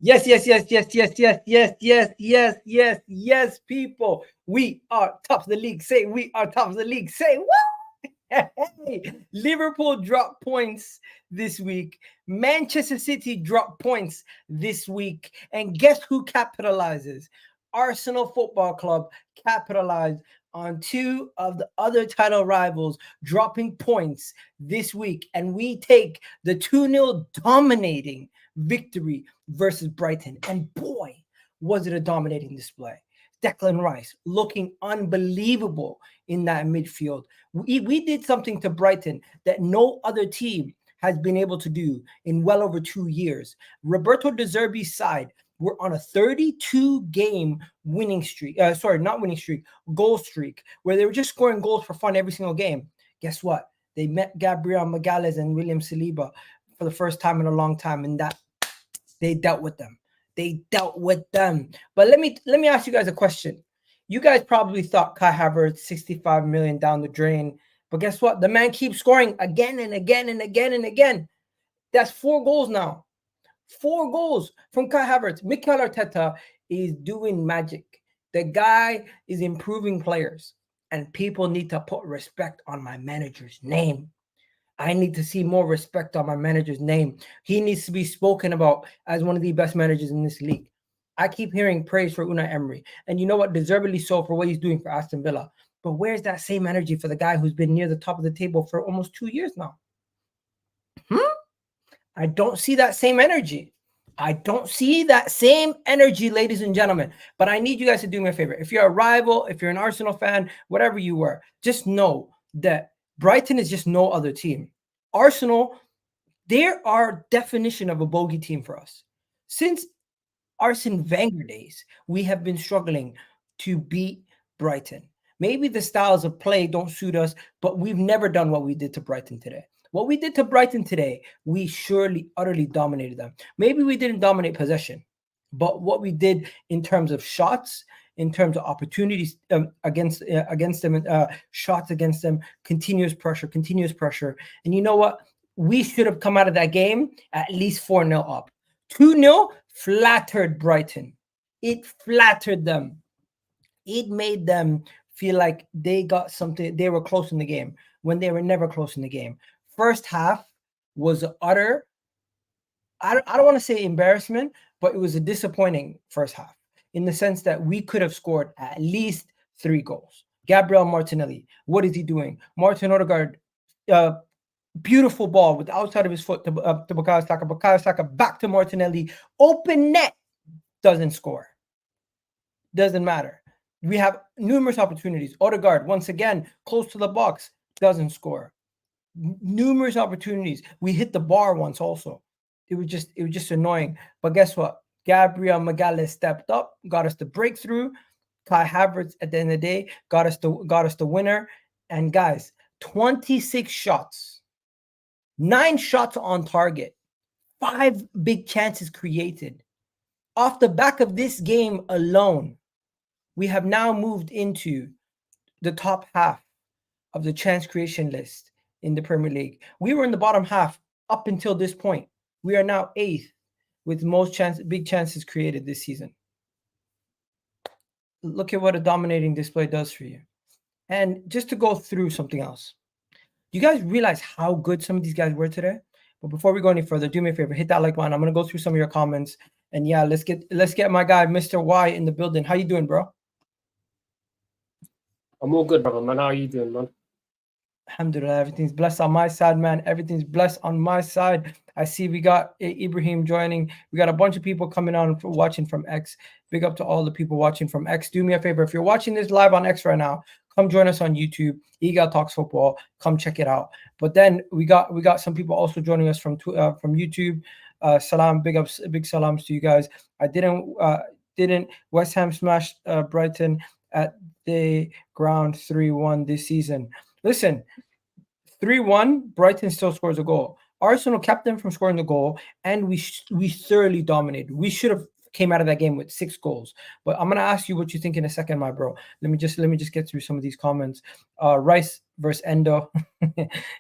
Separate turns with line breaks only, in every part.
Yes, yes, yes, yes, yes, yes, yes, yes, yes, yes, yes, people. We are top of the league. Say we are top of the league. Say what? Hey, Liverpool dropped points this week. Manchester City dropped points this week. And guess who capitalizes? Arsenal Football Club capitalized on two of the other title rivals dropping points this week. And we take the 2-0 dominating victory versus Brighton. And boy, was it a dominating display. Declan Rice looking unbelievable in that midfield. We did something to Brighton that no other team has been able to do in well over 2 years. Roberto De Zerbi's side were on a 32-game winning streak. Not winning streak, goal streak, where they were just scoring goals for fun every single game. Guess what? They met Gabriel Jesus and William Saliba for the first time in a long time, and that they dealt with them. They dealt with them. But let me ask you guys a question. You guys probably thought Kai Havertz 65 million down the drain, but guess what? The man keeps scoring again and again and again and again. That's 4 goals now. 4 goals from Kai Havertz. Mikel Arteta is doing magic. The guy is improving players, and people need to put respect on my manager's name. I need to see more respect on my manager's name. He needs to be spoken about as one of the best managers in this league. I keep hearing praise for Unai Emery, and you know what? Deservedly so for what he's doing for Aston Villa. But where's that same energy for the guy who's been near the top of the table for almost 2 years now? I don't see that same energy. I don't see that same energy, ladies and gentlemen. But I need you guys to do me a favor. If you're a rival, if you're an Arsenal fan, whatever you were, just know that Brighton is just no other team. Arsenal, they're our definition of a bogey team for us. Since Arsene Wenger days, we have been struggling to beat Brighton. Maybe the styles of play don't suit us, but we've never done what we did to Brighton today. What we did to Brighton today, we surely, utterly dominated them. Maybe we didn't dominate possession, but what we did in terms of shots, in terms of opportunities against them, shots against them, continuous pressure. And you know what? We should have come out of that game at least 4-0 up. 2-0 flattered Brighton. It flattered them. It made them feel like they got something. They were close in the game when they were never close in the game. First half was utter, I don't want to say embarrassment, but it was a disappointing first half in the sense that we could have scored at least 3 goals. Gabriel Martinelli, what is he doing? Martin Odegaard, beautiful ball with the outside of his foot to Bukayo Saka. Bukayo Saka back to Martinelli. Open net, doesn't score. Doesn't matter. We have numerous opportunities. Odegaard, once again, close to the box, doesn't score. Numerous opportunities. We hit the bar once also. It was just annoying. But guess what? Gabriel Jesus stepped up, got us the breakthrough. Kai Havertz at the end of the day got us the winner. And guys, 26 shots, 9 shots on target, 5 big chances created. Off the back of this game alone, we have now moved into the top half of the chance creation list in the Premier League. We were in the bottom half up until this point. We are now 8th with most big chances created this season. Look at what a dominating display does for you. And just to go through something else, you guys realize how good some of these guys were today? But before we go any further, do me a favor, hit that like button. I'm gonna go through some of your comments, and yeah, let's get my guy Mr. Y in the building. How you doing, bro?
I'm all good, brother, man. How are you doing, man?
Alhamdulillah, everything's blessed on my side, man. Everything's blessed on my side. I see we got Ibrahim joining. We got a bunch of people coming on watching from X. Big up to all the people watching from X. Do me a favor, if you're watching this live on X right now, come join us on YouTube. Egal Talks Football. Come check it out. But then we got some people also joining us from YouTube. Salam, big salams to you guys. I didn't West Ham smashed Brighton at the ground 3-1 this season. Listen, 3-1, Brighton still scores a goal. Arsenal kept them from scoring the goal, and we thoroughly dominated. We should have came out of that game with 6 goals. But I'm gonna ask you what you think in a second, my bro. Let me just get through some of these comments. Rice versus Endo.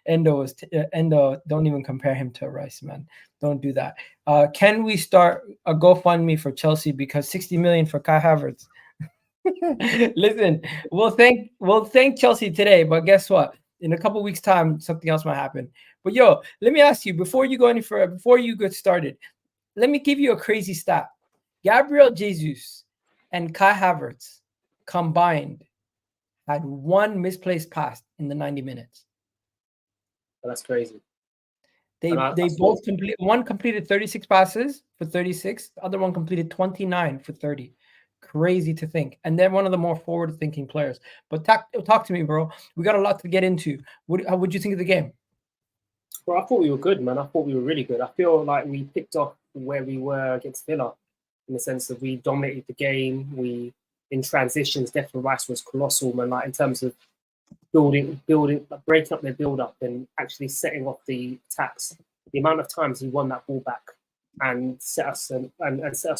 Endo. Don't even compare him to Rice, man. Don't do that. Can we start a GoFundMe for Chelsea because 60 million for Kai Havertz? Listen, we'll thank Chelsea today, but guess what? In a couple weeks' time, something else might happen. But yo, let me ask you before you go any further, before you get started, let me give you a crazy stat. Gabriel Jesus and Kai Havertz combined had 1 misplaced pass in the 90 minutes.
That's crazy.
They both one completed 36 passes for 36, the other one completed 29 for 30. Crazy to think. And they're one of the more forward-thinking players. But talk to me, bro. We got a lot to get into. How would you think of the game?
Well, I thought we were good, man. I thought we were really good. I feel like we picked up where we were against Villa in the sense that we dominated the game. We, in transitions, Declan Rice was colossal, man. Like in terms of building, breaking up their build-up and actually setting off the attacks. The amount of times he won that ball back and set us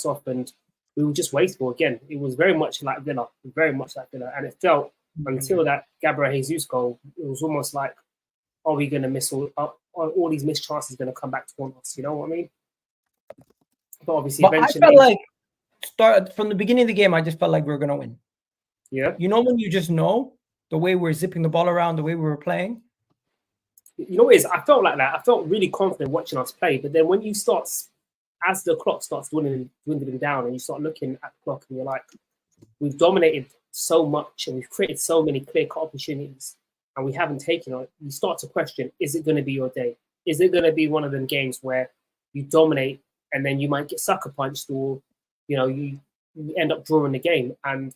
off, and we were just wasteful again. It was very much like Villa, and it felt until that Gabriel Jesus goal, it was almost like, are we going to miss all these missed chances going to come back to haunt us? You know what I mean? But obviously, eventually,
I felt like from the beginning of the game, I just felt like we were going to win.
Yeah.
You know when you just know the way we're zipping the ball around, the way we were playing.
You know what it is? I felt like that. I felt really confident watching us play. But then when you start, as the clock starts dwindling down, and you start looking at the clock, and you're like, we've dominated so much, and we've created so many clear-cut opportunities, and we haven't taken it. You start to question: is it going to be your day? Is it going to be one of them games where you dominate and then you might get sucker punched, or you end up drawing the game? And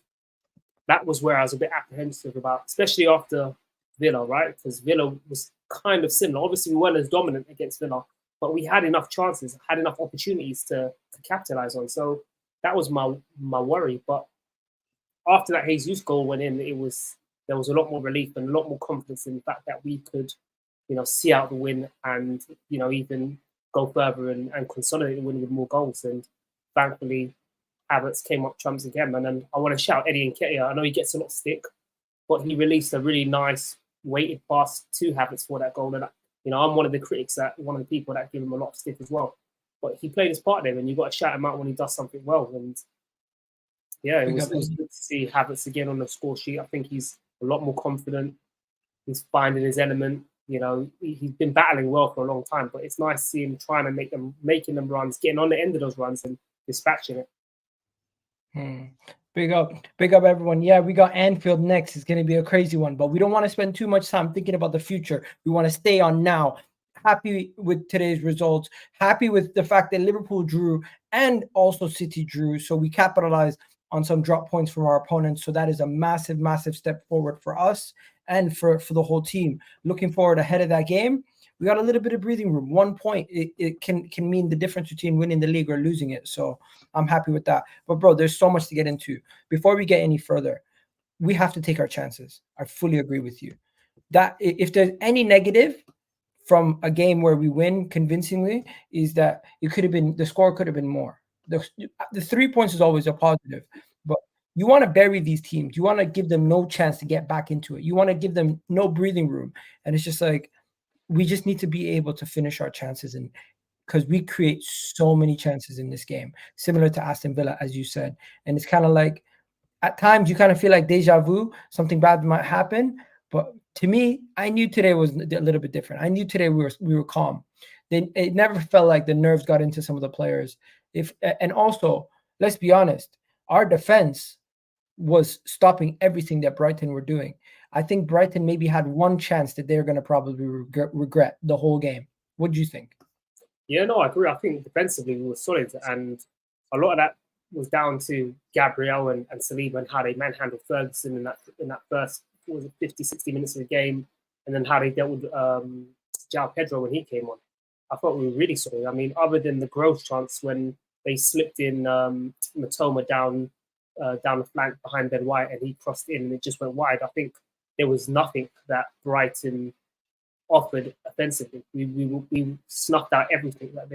that was where I was a bit apprehensive about, especially after Villa, right? Because Villa was kind of similar. Obviously, we weren't as dominant against Villa, but we had enough chances, had enough opportunities to capitalize on. So that was my worry. But after that Jesus goal went in, there was a lot more relief and a lot more confidence in the fact that we could, see out the win and, even go further and consolidate the win with more goals. And thankfully, Havertz came up trumps again. And then I want to shout Eddie Nketiah. I know he gets a lot of stick, but he released a really nice weighted pass to Havertz for that goal. And I'm one of the people that give him a lot of stick as well. But he played his part there, and you've got to shout him out when he does something well. And yeah, it was good to see Havertz again on the score sheet. I think he's a lot more confident. He's finding his element. He's been battling well for a long time, but it's nice to see him trying to making them runs, getting on the end of those runs and dispatching it.
Big up everyone. Yeah, we got Anfield next. It's going to be a crazy one, but we don't want to spend too much time thinking about the future. We want to stay on now. Happy with today's results. Happy with the fact that Liverpool drew and also City drew. So we capitalized on some drop points from our opponents. So that is a massive, massive step forward for us and for the whole team. Looking forward ahead of that game. We got a little bit of breathing room. 1 point, it can mean the difference between winning the league or losing it. So I'm happy with that. But, bro, there's so much to get into. Before we get any further, we have to take our chances. I fully agree with you. That if there's any negative from a game where we win convincingly, is that the score could have been more. The 3 points is always a positive. But you want to bury these teams. You want to give them no chance to get back into it. You want to give them no breathing room. And it's just like, we just need to be able to finish our chances, and because we create so many chances in this game, similar to Aston Villa, as you said. And it's kind of like at times you kind of feel like deja vu, something bad might happen. But to me, I knew today was a little bit different. I knew today we were calm. It never felt like the nerves got into some of the players. And also, let's be honest, our defense was stopping everything that Brighton were doing. I think Brighton maybe had one chance that they're going to probably regret the whole game. What do you think?
Yeah, no, I agree. I think defensively we were solid, and a lot of that was down to Gabriel and Saliba and how they manhandled Ferguson in that first 50, 60 minutes of the game, and then how they dealt with João Pedro when he came on. I thought we were really solid. I mean, other than the growth chance when they slipped in Matoma down the flank behind Ben White and he crossed in and it just went wide, I think there was nothing that Brighton offered offensively. We snuffed out everything that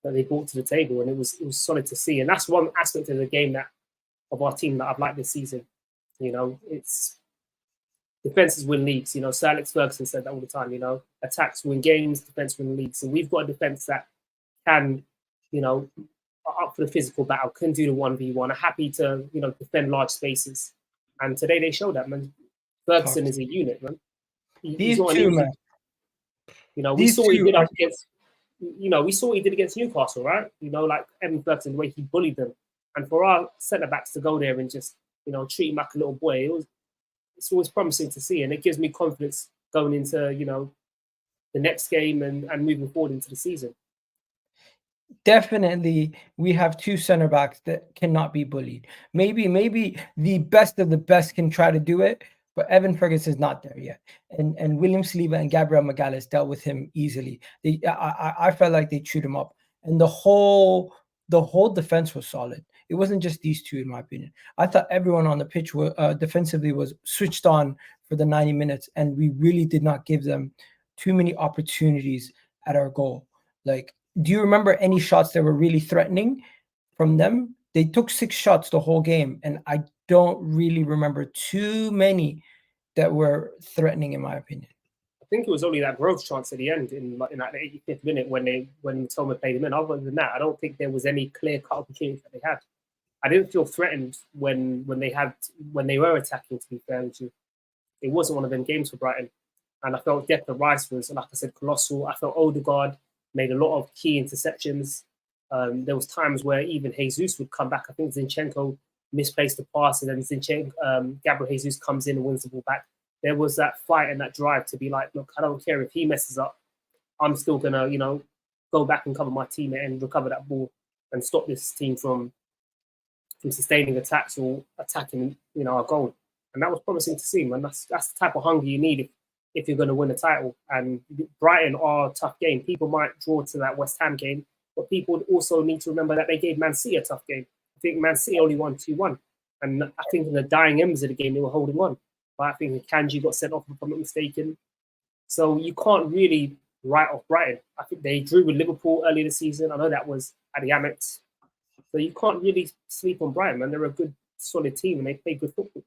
that they brought to the table, and it was solid to see. And that's one aspect of the game of our team that I've liked this season. You know, it's defenses win leagues. You know, Sir Alex Ferguson said that all the time. You know, attacks win games, defense win leagues. So we've got a defense that can, you know, are up for the physical battle, can do the 1v1, are happy to, you know, defend large spaces. And today they showed that, man. Ferguson is a unit, man.
These two, man.
You know, we saw what he did up against. You know, we saw what he did against Newcastle, right? You know, like Evan Ferguson, the way he bullied them, and for our centre backs to go there and just, you know, treat him like a little boy, it's always promising to see, and it gives me confidence going into, you know, the next game and moving forward into the season.
Definitely, we have two center backs that cannot be bullied. Maybe the best of the best can try to do it, but Evan Ferguson is not there yet. And William Saliba and Gabriel Magalhaes dealt with him easily. I felt like they chewed him up, and the whole defense was solid. It wasn't just these two, in my opinion. I thought everyone on the pitch defensively was switched on for the 90 minutes, and we really did not give them too many opportunities at our goal. Like, do you remember any shots that were really threatening from them? They took 6 shots the whole game, and I don't really remember too many that were threatening, in my opinion.
I think it was only that growth chance at the end in that 85th minute when Toma played him in. Other than that, I don't think there was any clear-cut opportunities that they had. I didn't feel threatened when they were attacking, to be fair with you. It wasn't one of them games for Brighton. And I felt Declan Rice was, like I said, colossal. I felt Odegaard made a lot of key interceptions. There was times where even Jesus would come back. I think Zinchenko misplaced the pass, and then Gabriel Jesus comes in and wins the ball back. There was that fight and that drive to be like, look, I don't care if he messes up. I'm still going to, you know, go back and cover my teammate and recover that ball and stop this team from sustaining attacks or attacking, you know, our goal. And that was promising to see, man. That's the type of hunger you need if you're going to win a title. And Brighton are a tough game. People might draw to that West Ham game, but people also need to remember that they gave Man City a tough game. I think Man City only won 2-1. And I think in the dying embers of the game, they were holding on. But I think Kanji got sent off, if I'm not mistaken. So you can't really write off Brighton. I think they drew with Liverpool earlier this season. I know that was at the Amex. So you can't really sleep on Brighton, man. They're a good, solid team, and they play good football.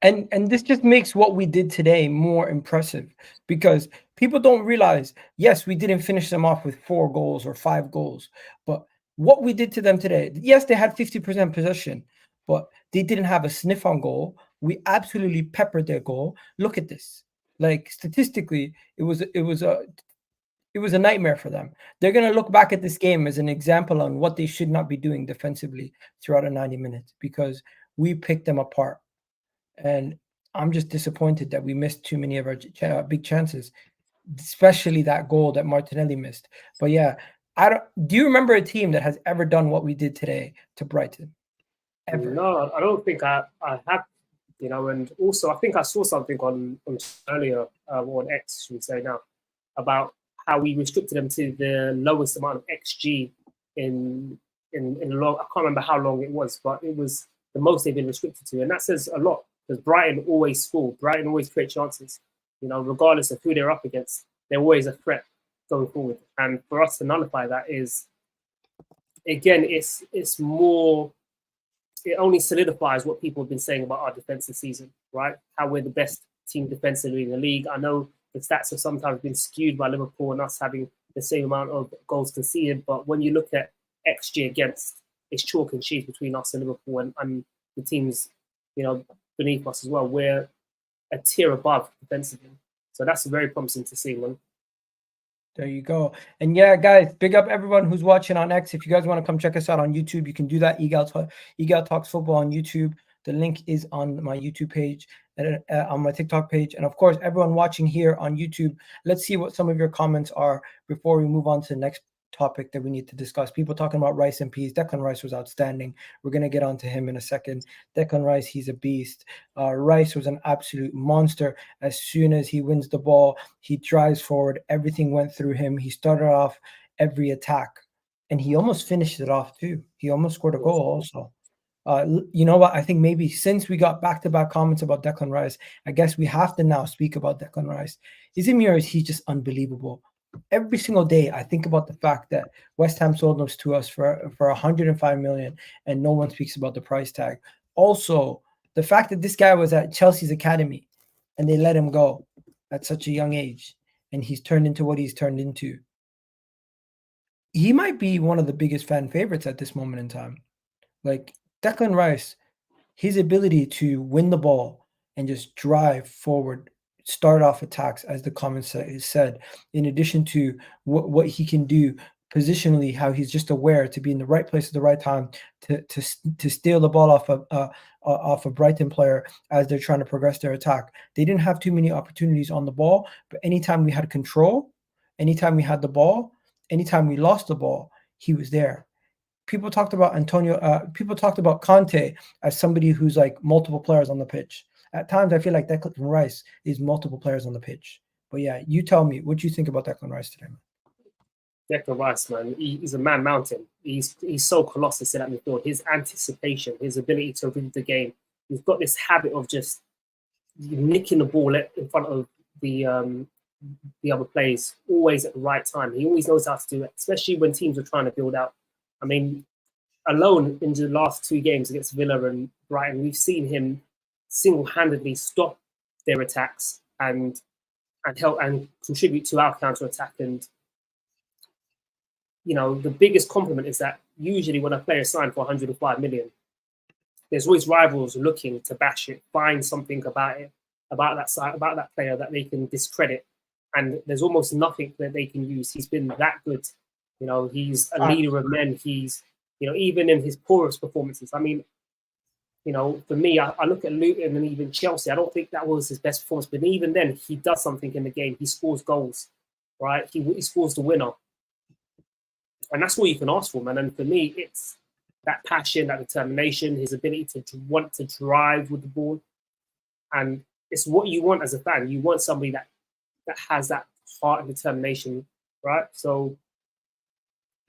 And this just makes what we did today more impressive, because people don't realize, yes, we didn't finish them off with 4 goals or 5 goals, but what we did to them today, yes, they had 50% possession, but they didn't have a sniff on goal. We absolutely peppered their goal. Look at this. Like, statistically, it was a nightmare for them. They're going to look back at this game as an example on what they should not be doing defensively throughout the 90 minutes, because we picked them apart. And I'm just disappointed that we missed too many of our big chances, especially that goal that Martinelli missed. But yeah, do you remember a team that has ever done what we did today to Brighton? Ever?
No, I don't think I have, you know. And also, I think I saw something on earlier, on X, should we say now, about how we restricted them to the lowest amount of XG in long. I can't remember how long it was, but it was the most they've been restricted to, and that says a lot. Because Brighton always score. Brighton always create chances. You know, regardless of who they're up against, they're always a threat going forward. And for us to nullify that is, again, it's more. It only solidifies what people have been saying about our defense this season, right? How we're the best team defensively in the league. I know the stats have sometimes been skewed by Liverpool and us having the same amount of goals conceded, but when you look at XG against, it's chalk and cheese between us and Liverpool and the teams, you know, beneath us as well. We're a tier above defensively. So that's very promising to see, man.
There you go. And yeah, guys, big up everyone who's watching on X. If you guys want to come check us out on YouTube, you can do that. Egal Talks Football on YouTube. The link is on my YouTube page and on my TikTok page. And of course, everyone watching here on YouTube, let's see what some of your comments are before we move on to the next topic that we need to discuss. People talking about Rice and Peas. Declan Rice was outstanding. We're going to get onto him in a second. Declan Rice, he's a beast. Rice was an absolute monster. As soon as he wins the ball, he drives forward. Everything went through him. He started off every attack, and he almost finished it off too. He almost scored a goal also. You know what? I think maybe since we got back-to-back comments about Declan Rice, I guess we have to now speak about Declan Rice. Is he's just unbelievable. Every single day, I think about the fact that West Ham sold those to us for 105 million, and no one speaks about the price tag. Also, the fact that this guy was at Chelsea's academy, and they let him go at such a young age, and he's turned into what he's turned into. He might be one of the biggest fan favorites at this moment in time. Like Declan Rice, his ability to win the ball and just drive forward, start off attacks, as the comments said, in addition to what he can do positionally, how he's just aware to be in the right place at the right time to steal the ball off a Brighton player as they're trying to progress their attack. They didn't have too many opportunities on the ball, but anytime we had control, anytime we had the ball, anytime we lost the ball, he was there. People talked about people talked about Conte as somebody who's like multiple players on the pitch. At times, I feel like Declan Rice is multiple players on the pitch. But yeah, you tell me, what do you think about Declan Rice today, man?
Declan Rice, man, he's a man mountain. He's so colossus in that midfield. His anticipation, his ability to read the game. He's got this habit of just nicking the ball in front of the other players, always at the right time. He always knows how to do it, especially when teams are trying to build out. I mean, alone in the last 2 games against Villa and Brighton, we've seen him single-handedly stop their attacks and help and contribute to our counter-attack. And you know, the biggest compliment is that usually when a player is signed for 105 million, there's always rivals looking to bash it, find something about it, about that player that they can discredit, and there's almost nothing that they can use. He's been that good. You know, he's a leader of men. He's, you know, even in his poorest performances. I mean, you know, for me, I look at Luton and even Chelsea. I don't think that was his best performance, but even then, he does something in the game. He scores goals, right? He scores the winner. And that's all you can ask for, man. And for me, it's that passion, that determination, his ability to want to drive with the ball. And it's what you want as a fan. You want somebody that has that heart and determination, right? So,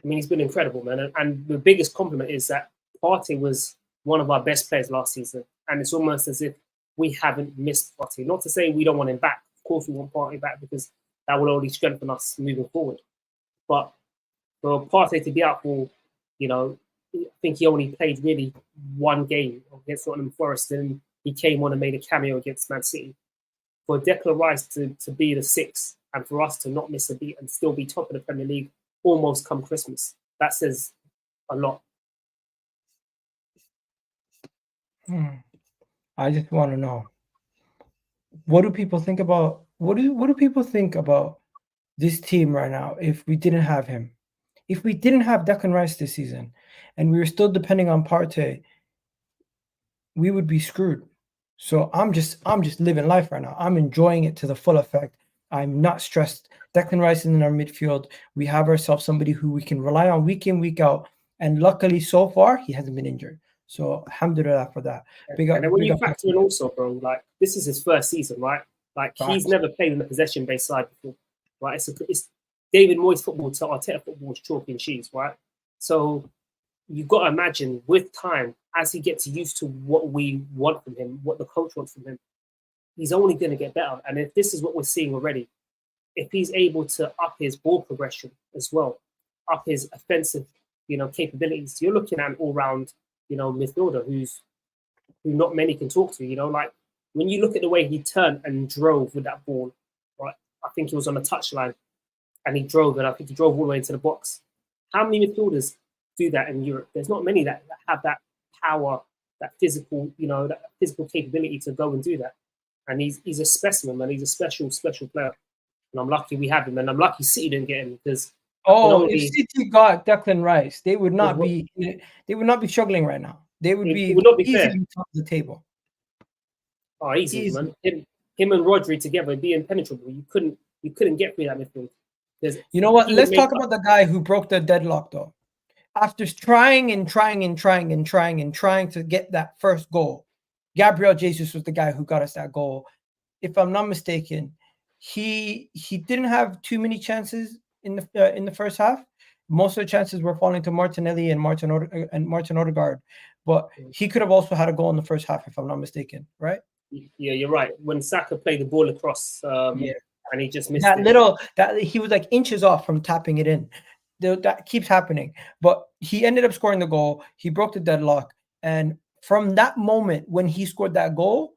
I mean, he's been incredible, man. And the biggest compliment is that Partey was one of our best players last season. And it's almost as if we haven't missed Partey. Not to say we don't want him back. Of course we want Partey back because that will only strengthen us moving forward. But for Partey to be out for, you know, I think he only played really 1 game against Tottenham Forest, and he came on and made a cameo against Man City. For Declan Rice to be the 6th and for us to not miss a beat and still be top of the Premier League almost come Christmas, that says a lot.
I just want to know, what do people think about what do people think about this team right now if we didn't have him? If we didn't have Declan Rice this season and we were still depending on Partey, we would be screwed. So I'm just living life right now. I'm enjoying it to the full effect. I'm not stressed. Declan Rice is in our midfield. We have ourselves somebody who we can rely on week in, week out. And luckily, so far, he hasn't been injured. So alhamdulillah for that.
And then when you factor in also, bro, like this is his first season, right? Like he's never played in the possession-based side before, right? It's David Moyes football to Arteta football is chalk and cheese, right? So you've got to imagine with time, as he gets used to what we want from him, what the coach wants from him, he's only going to get better. And if this is what we're seeing already, if he's able to up his ball progression as well, up his offensive, you know, capabilities, you're looking at an all-round, you know, midfielder who not many can talk to. You know, like when you look at the way he turned and drove with that ball, right? I think he was on the touchline and he drove, and I think he drove all the way into the box. How many midfielders do that in Europe? There's not many that have that power, that physical, you know, that physical capability to go and do that. And he's a specimen, man. He's a special player. And I'm lucky we have him, and I'm lucky City didn't get him because.
If City got Declan Rice, they would not be struggling right now. They would be easily top of the table.
Oh, easy, man. Him and Rodri together would be impenetrable. You couldn't get through that midfield.
You know what? Let's talk about the guy who broke the deadlock, though. After trying to get that first goal, Gabriel Jesus was the guy who got us that goal. If I'm not mistaken, he didn't have too many chances in the first half. Most of the chances were falling to Martinelli and Martin Odegaard, but he could have also had a goal in the first half, if I'm not mistaken, right?
Yeah, you're right. When Saka played the ball across, and he just missed
that
it.
little that he was like inches off from tapping it in. That keeps happening. But he ended up scoring the goal. He broke the deadlock, and from that moment when he scored that goal,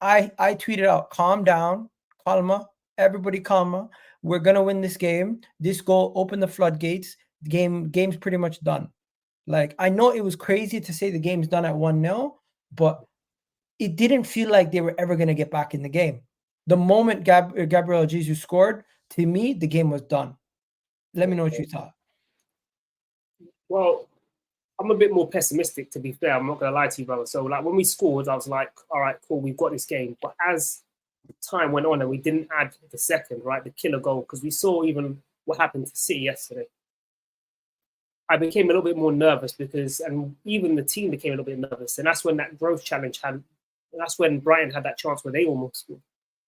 I tweeted out, "Calm down, calma, everybody, calma. We're gonna win this game. This goal opened the floodgates. Game's pretty much done." Like, I know it was crazy to say the game's done at 1-0, but it didn't feel like they were ever gonna get back in the game. The moment Gabriel Jesus scored, to me, the game was done. Let me know what you thought.
Well, I'm a bit more pessimistic, to be fair. I'm not going to lie to you, brother. So, like, when we scored, I was like, all right, cool, we've got this game. But as time went on and we didn't add the second, right, the killer goal, because we saw even what happened to City yesterday, I became a little bit more nervous and even the team became a little bit nervous. And that's when that growth challenge that's when Brighton had that chance where they almost scored.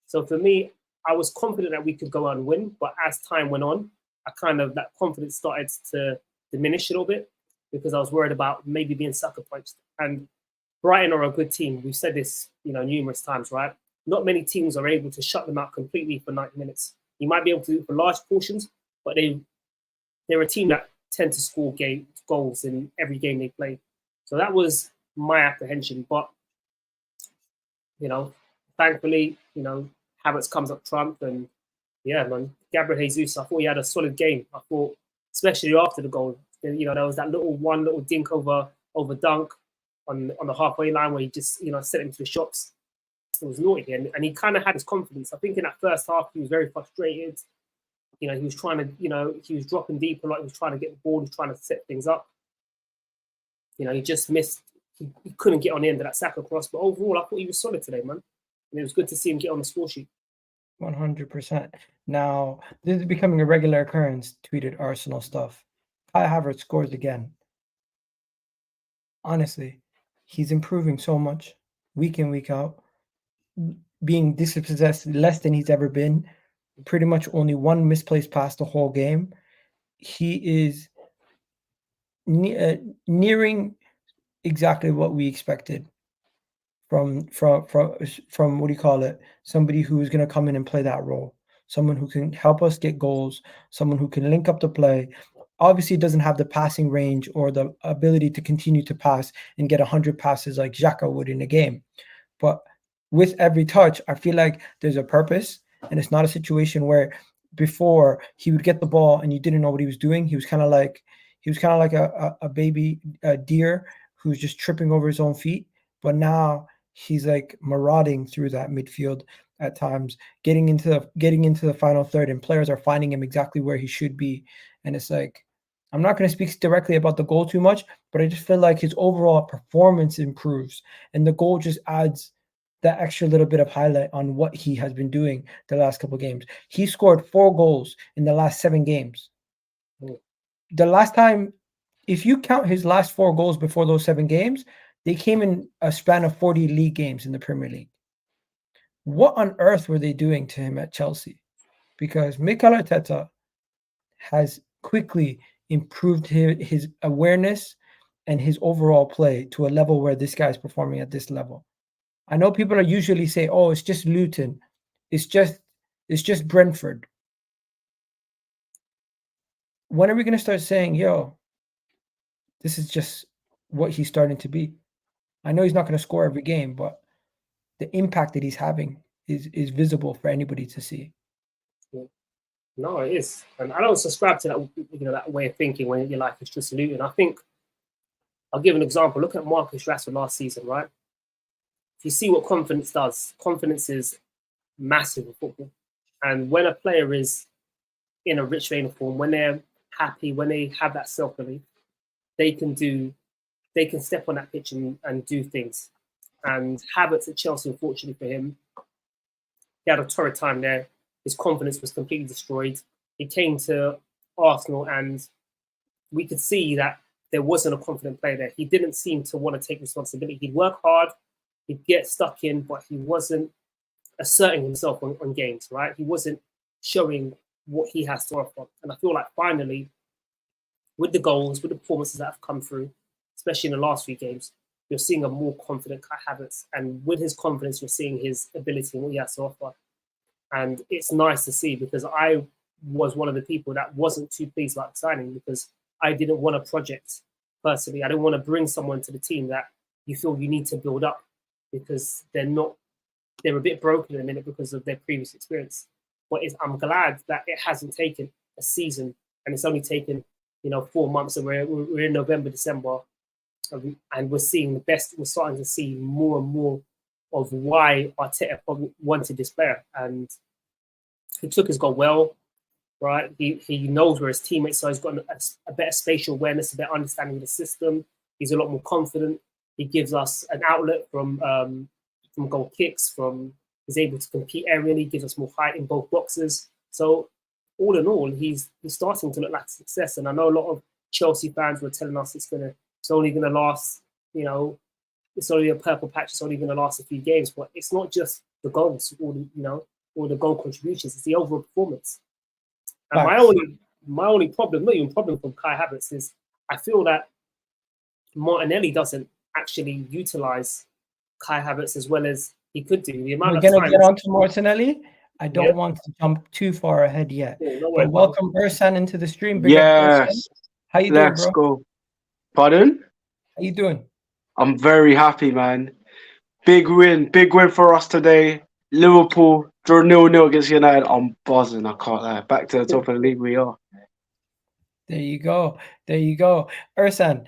So for me, I was confident that we could go out and win. But as time went on, that confidence started to diminish a little bit, because I was worried about maybe being sucker punched. And Brighton are a good team. We've said this, numerous times, right? Not many teams are able to shut them out completely for 90 minutes. You might be able to do it for large portions, but they're a team that tend to score goals in every game they play. So that was my apprehension. But, thankfully, Havertz comes up trump. And yeah, man, Gabriel Jesus, I thought he had a solid game. I thought, especially after the goal, there was that one little dink over dunk on the halfway line where he just, set him to the shops. It was naughty. And he kind of had his confidence. I think in that first half, he was very frustrated. He was trying to, he was dropping deep a lot. He was trying to get the ball. He was trying to set things up. He just missed. He couldn't get on the end of that Saka cross. But overall, I thought he was solid today, man. And it was good to see him get on the score sheet.
100%. Now, this is becoming a regular occurrence, tweeted Arsenal stuff. Kai Havertz scores again. Honestly, he's improving so much week in, week out, being dispossessed less than he's ever been. Pretty much only one misplaced pass the whole game. He is nearing exactly what we expected from what do you call it? Somebody who is going to come in and play that role. Someone who can help us get goals. Someone who can link up the play. Obviously, doesn't have the passing range or the ability to continue to pass and get 100 passes like Xhaka would in a game. But with every touch, I feel like there's a purpose, and it's not a situation where before he would get the ball and you didn't know what he was doing. He was kind of like a baby deer who's just tripping over his own feet. But now he's like marauding through that midfield at times, getting into the final third, and players are finding him exactly where he should be. And it's like, I'm not going to speak directly about the goal too much, but I just feel like his overall performance improves, and the goal just adds that extra little bit of highlight on what he has been doing the last couple of games. He scored 4 goals in the last 7 games. The last time, if you count his last 4 goals before those 7 games, they came in a span of 40 league games in the Premier League. What on earth were they doing to him at Chelsea? Because Mikel Arteta has quickly improved his awareness and his overall play to a level where this guy is performing at this level. I know people are usually say, "Oh, it's just Luton, it's just Brentford." When are we going to start saying, "Yo, this is just what he's starting to be"? I know he's not going to score every game, but the impact that he's having is visible for anybody to see.
No, it is, and I don't subscribe to that. That way of thinking when you're like, it's just Luton. I think I'll give an example. Look at Marcus Rashford last season, right? If you see what confidence does, confidence is massive in football. And when a player is in a rich vein of form, when they're happy, when they have that self-belief, they can step on that pitch and do things. And Havertz at Chelsea, unfortunately for him, he had a torrid time there. His confidence was completely destroyed. He came to Arsenal and we could see that there wasn't a confident player there. He didn't seem to want to take responsibility. He'd work hard, he'd get stuck in, but he wasn't asserting himself on games, right? He wasn't showing what he has to offer. And I feel like finally, with the goals, with the performances that have come through, especially in the last few games, you're seeing a more confident Kai Havertz. And with his confidence, you're seeing his ability and what he has to offer. And it's nice to see, because I was one of the people that wasn't too pleased about signing, because I didn't want a project personally. I didn't want to bring someone to the team that you feel you need to build up, because they're a bit broken in a minute because of their previous experience. But I'm glad that it hasn't taken a season, and it's only taken 4 months, and we're in November, December, and we're seeing the best. We're starting to see more and more of why Arteta probably wanted this player, and he took his goal well, right? He knows where his teammates are. He's got a better spatial awareness, a better understanding of the system. He's a lot more confident. He gives us an outlet from goal kicks. He's able to compete aerially. Gives us more height in both boxes. So all in all, he's starting to look like success. And I know a lot of Chelsea fans were telling us it's only gonna last. It's only a purple patch. It's only gonna last a few games. But it's not just the goals or the goal contributions. It's the overall performance. And my only problem, not even problem from Kai Havertz, is I feel that Martinelli doesn't actually utilize Kai Havertz as well as he could do.
We're going to get on to Martinelli. I don't want to jump too far ahead yet. But welcome Ursan into the stream. Big up, Ursan. How you doing, bro?
Go. Pardon?
How you doing?
I'm very happy, man. Big win for us today. Liverpool draw 0-0 against United. I'm buzzing, I can't lie. Back to the top of the league we are.
There you go. Ursan,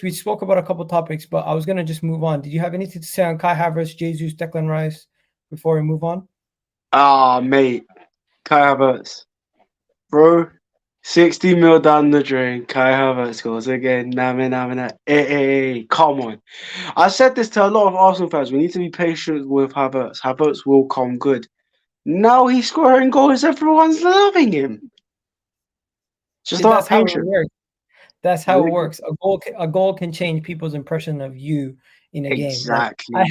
we spoke about a couple topics, but I was going to just move on. Did you have anything to say on Kai Havertz, Jesus, Declan Rice before we move on?
Mate. Kai Havertz. Bro, 60 mil down the drain. Kai Havertz scores again. Hey, come on. I said this to a lot of Arsenal fans. We need to be patient with Havertz. Havertz will come good. Now he's scoring goals. Everyone's loving him. Just not patient.
That's how it works. A goal can change people's impression of you in a game.
Exactly.
I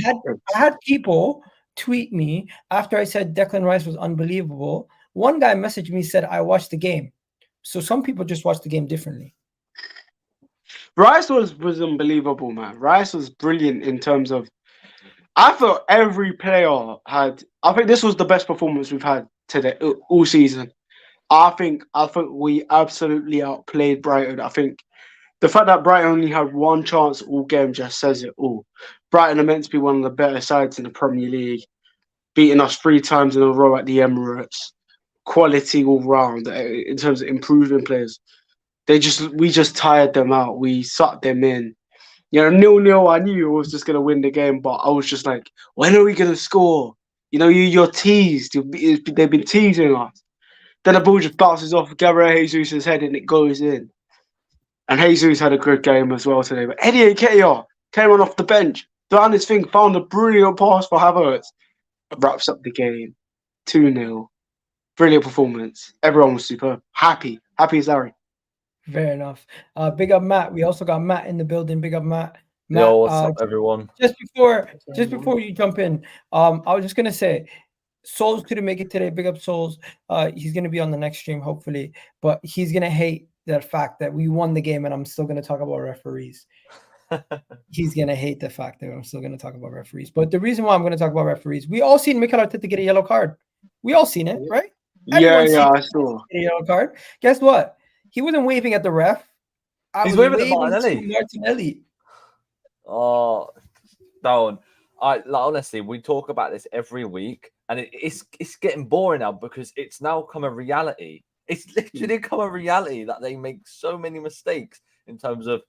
had people tweet me after I said Declan Rice was unbelievable. One guy messaged me, said I watched the game. So some people just watch the game differently.
Rice was unbelievable, man. Rice was brilliant in terms of. I thought every player had. I think this was the best performance we've had today all season. I think we absolutely outplayed Brighton. I think the fact that Brighton only had one chance all game just says it all. Brighton are meant to be one of the better sides in the Premier League, beating us 3 times in a row at the Emirates. Quality all round in terms of improving players. We just tired them out. We sucked them in. 0-0. I knew we was just gonna win the game, but I was just like, when are we gonna score? You're teased. They've been teasing us. Then the ball just bounces off Gabriel Jesus' head and it goes in. And Jesus had a good game as well today. But Eddie Nketiah came on off the bench, done his thing, found a brilliant pass for Havertz. Wraps up the game. 2-0. Brilliant performance. Everyone was superb. Happy as Larry.
Fair enough. Big up Matt. We also got Matt in the building. Big up Matt.
Yo, what's up, everyone?
Just before you jump in, I was just gonna say, Souls couldn't make it today. Big up Souls. He's gonna be on the next stream, hopefully, but he's gonna hate the fact that we won the game, and I'm still gonna talk about referees. He's gonna hate the fact that I'm still gonna talk about referees. But the reason why I'm gonna talk about referees, we all seen Mikel Arteta get a yellow card. We all seen it, right?
Yeah, I saw.
A yellow card. Guess what? He wasn't waving at the ref.
He's waving at
Martinelli.
Oh, Darren. Honestly, we talk about this every week, and it's getting boring now because it's now come a reality. It's literally come a reality that they make so many mistakes in terms of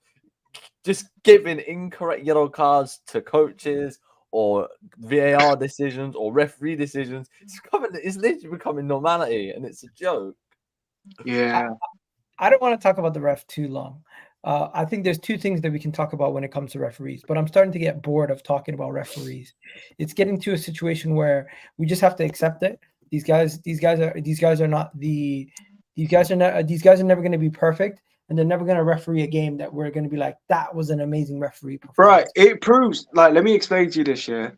just giving incorrect yellow cards to coaches or VAR decisions or referee decisions. It's literally becoming normality, and it's a joke.
Yeah.
I don't want to talk about the ref too long. I think there's 2 things that we can talk about when it comes to referees, but I'm starting to get bored of talking about referees. It's getting to a situation where we just have to accept it. These guys are never going to be perfect, and they're never going to referee a game that we're going to be like, that was an amazing referee performance.
Right. It proves, let me explain to you this, yeah.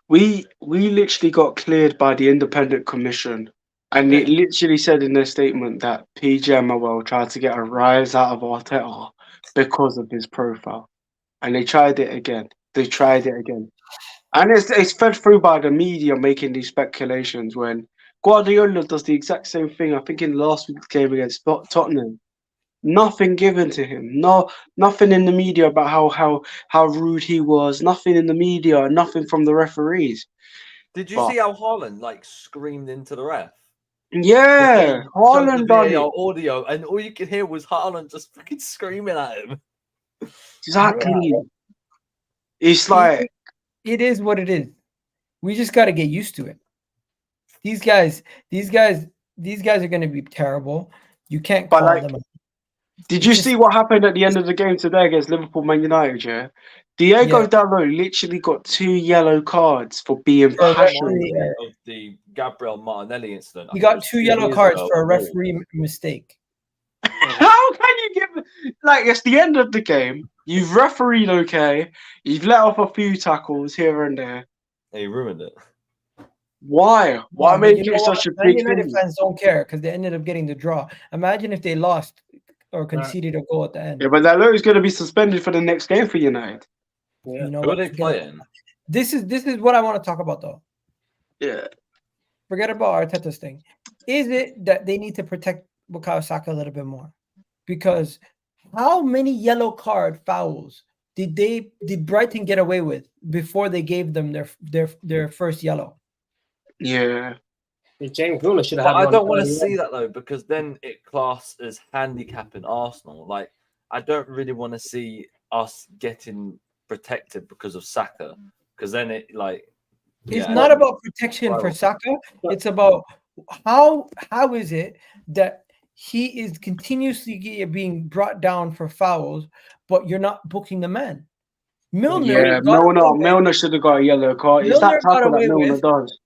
We literally got cleared by the independent commission. And it literally said in their statement that PGMOL tried to get a rise out of Arteta because of his profile. And they tried it again. And it's fed through by the media making these speculations when Guardiola does the exact same thing. I think in last week's game against Tottenham, nothing given to him. No, nothing in the media about how rude he was. Nothing in the media. Nothing from the referees.
Did you
But
see how Haaland like screamed into the ref?
yeah,
Showed the
Haaland done it
VAR audio, and all you could hear was Haaland just fucking screaming at him.
exactly. It's
It,
like
it is what it is. We just got to get used to it. These guys are going to be terrible. You can't
But
call
like,
them.
did
It's
you
just-
see what happened at the end of the game today against Liverpool Man United? Yeah, Diego
Yeah.
Dalot literally got 2 yellow cards for being
For a
passionate.
referee,
Of the Gabriel Martinelli incident.
He
I think it
got
was
2
2
yellow
years
cards
ago,
for a
or-
referee mistake.
How can you give like it's the end of the game? You've refereed okay. You've let off a few tackles here and there.
He ruined it.
Why? Why
But
make
you know
it
what?
such a
Man
big
United
thing?
fans don't care because they ended up getting the draw. Imagine if they lost or conceded a goal at the end.
Yeah, but Dalot is going to be suspended for the next game for United.
Yeah.
You know
Who are
what?
they playing?
This is what I want to talk about though.
Yeah.
Forget about Arteta's thing. Is it that they need to protect Bukayo Saka a little bit more? Because how many yellow card fouls did Brighton get away with before they gave them their first yellow?
Yeah.
James Milner should have
But
had
I
one
don't want to
early
see
on.
that though, because then it class as handicapping Arsenal. Like, I don't really want to see us getting protected because of Saka, because then it like
It's
yeah,
not about protection for
Right.
Saka. It's about how is it that he is continuously being brought down for fouls, but you're not booking the man. Milner
Yeah.
got away with,
Milner should have got a yellow card. It's
Milner
that
got
tackle that
away
Milner
with
does.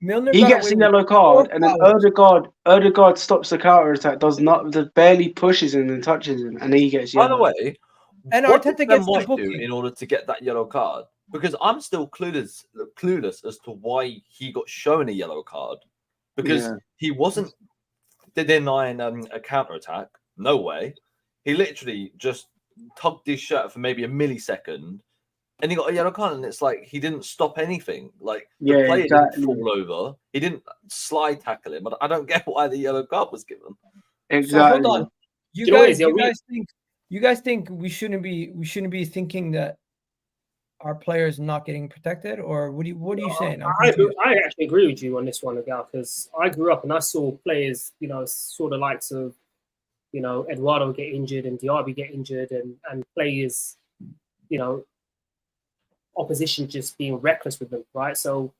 Milner
He
got
gets
away
a
with
yellow
4
card, and then
fouls.
Odegaard stops the counter attack. Does not, just barely pushes him and touches him, and then he gets
By the
yellow.
way,
And
what did
Arteta
Ben
gets the
White do
booking.
in order to get that yellow card? Because I'm still clueless as to why he got shown a yellow card. Because
Yeah.
he wasn't denying a counter attack. No way. He literally just tugged his shirt for maybe a millisecond, and he got a yellow card. And it's like he didn't stop anything. Like the
Yeah,
player
exactly.
didn't fall over. He didn't slide tackle him. I don't get why the yellow card was given.
So
Exactly.
hold on.
You know what it is, yeah,
You guys think we shouldn't be thinking that our players not getting protected, or what are you saying? I'm
I
confused.
actually agree with you on this one, Egal, because I grew up and I saw players, saw the likes of, Eduardo get injured and Diaby get injured and players, opposition just being reckless with them, right? So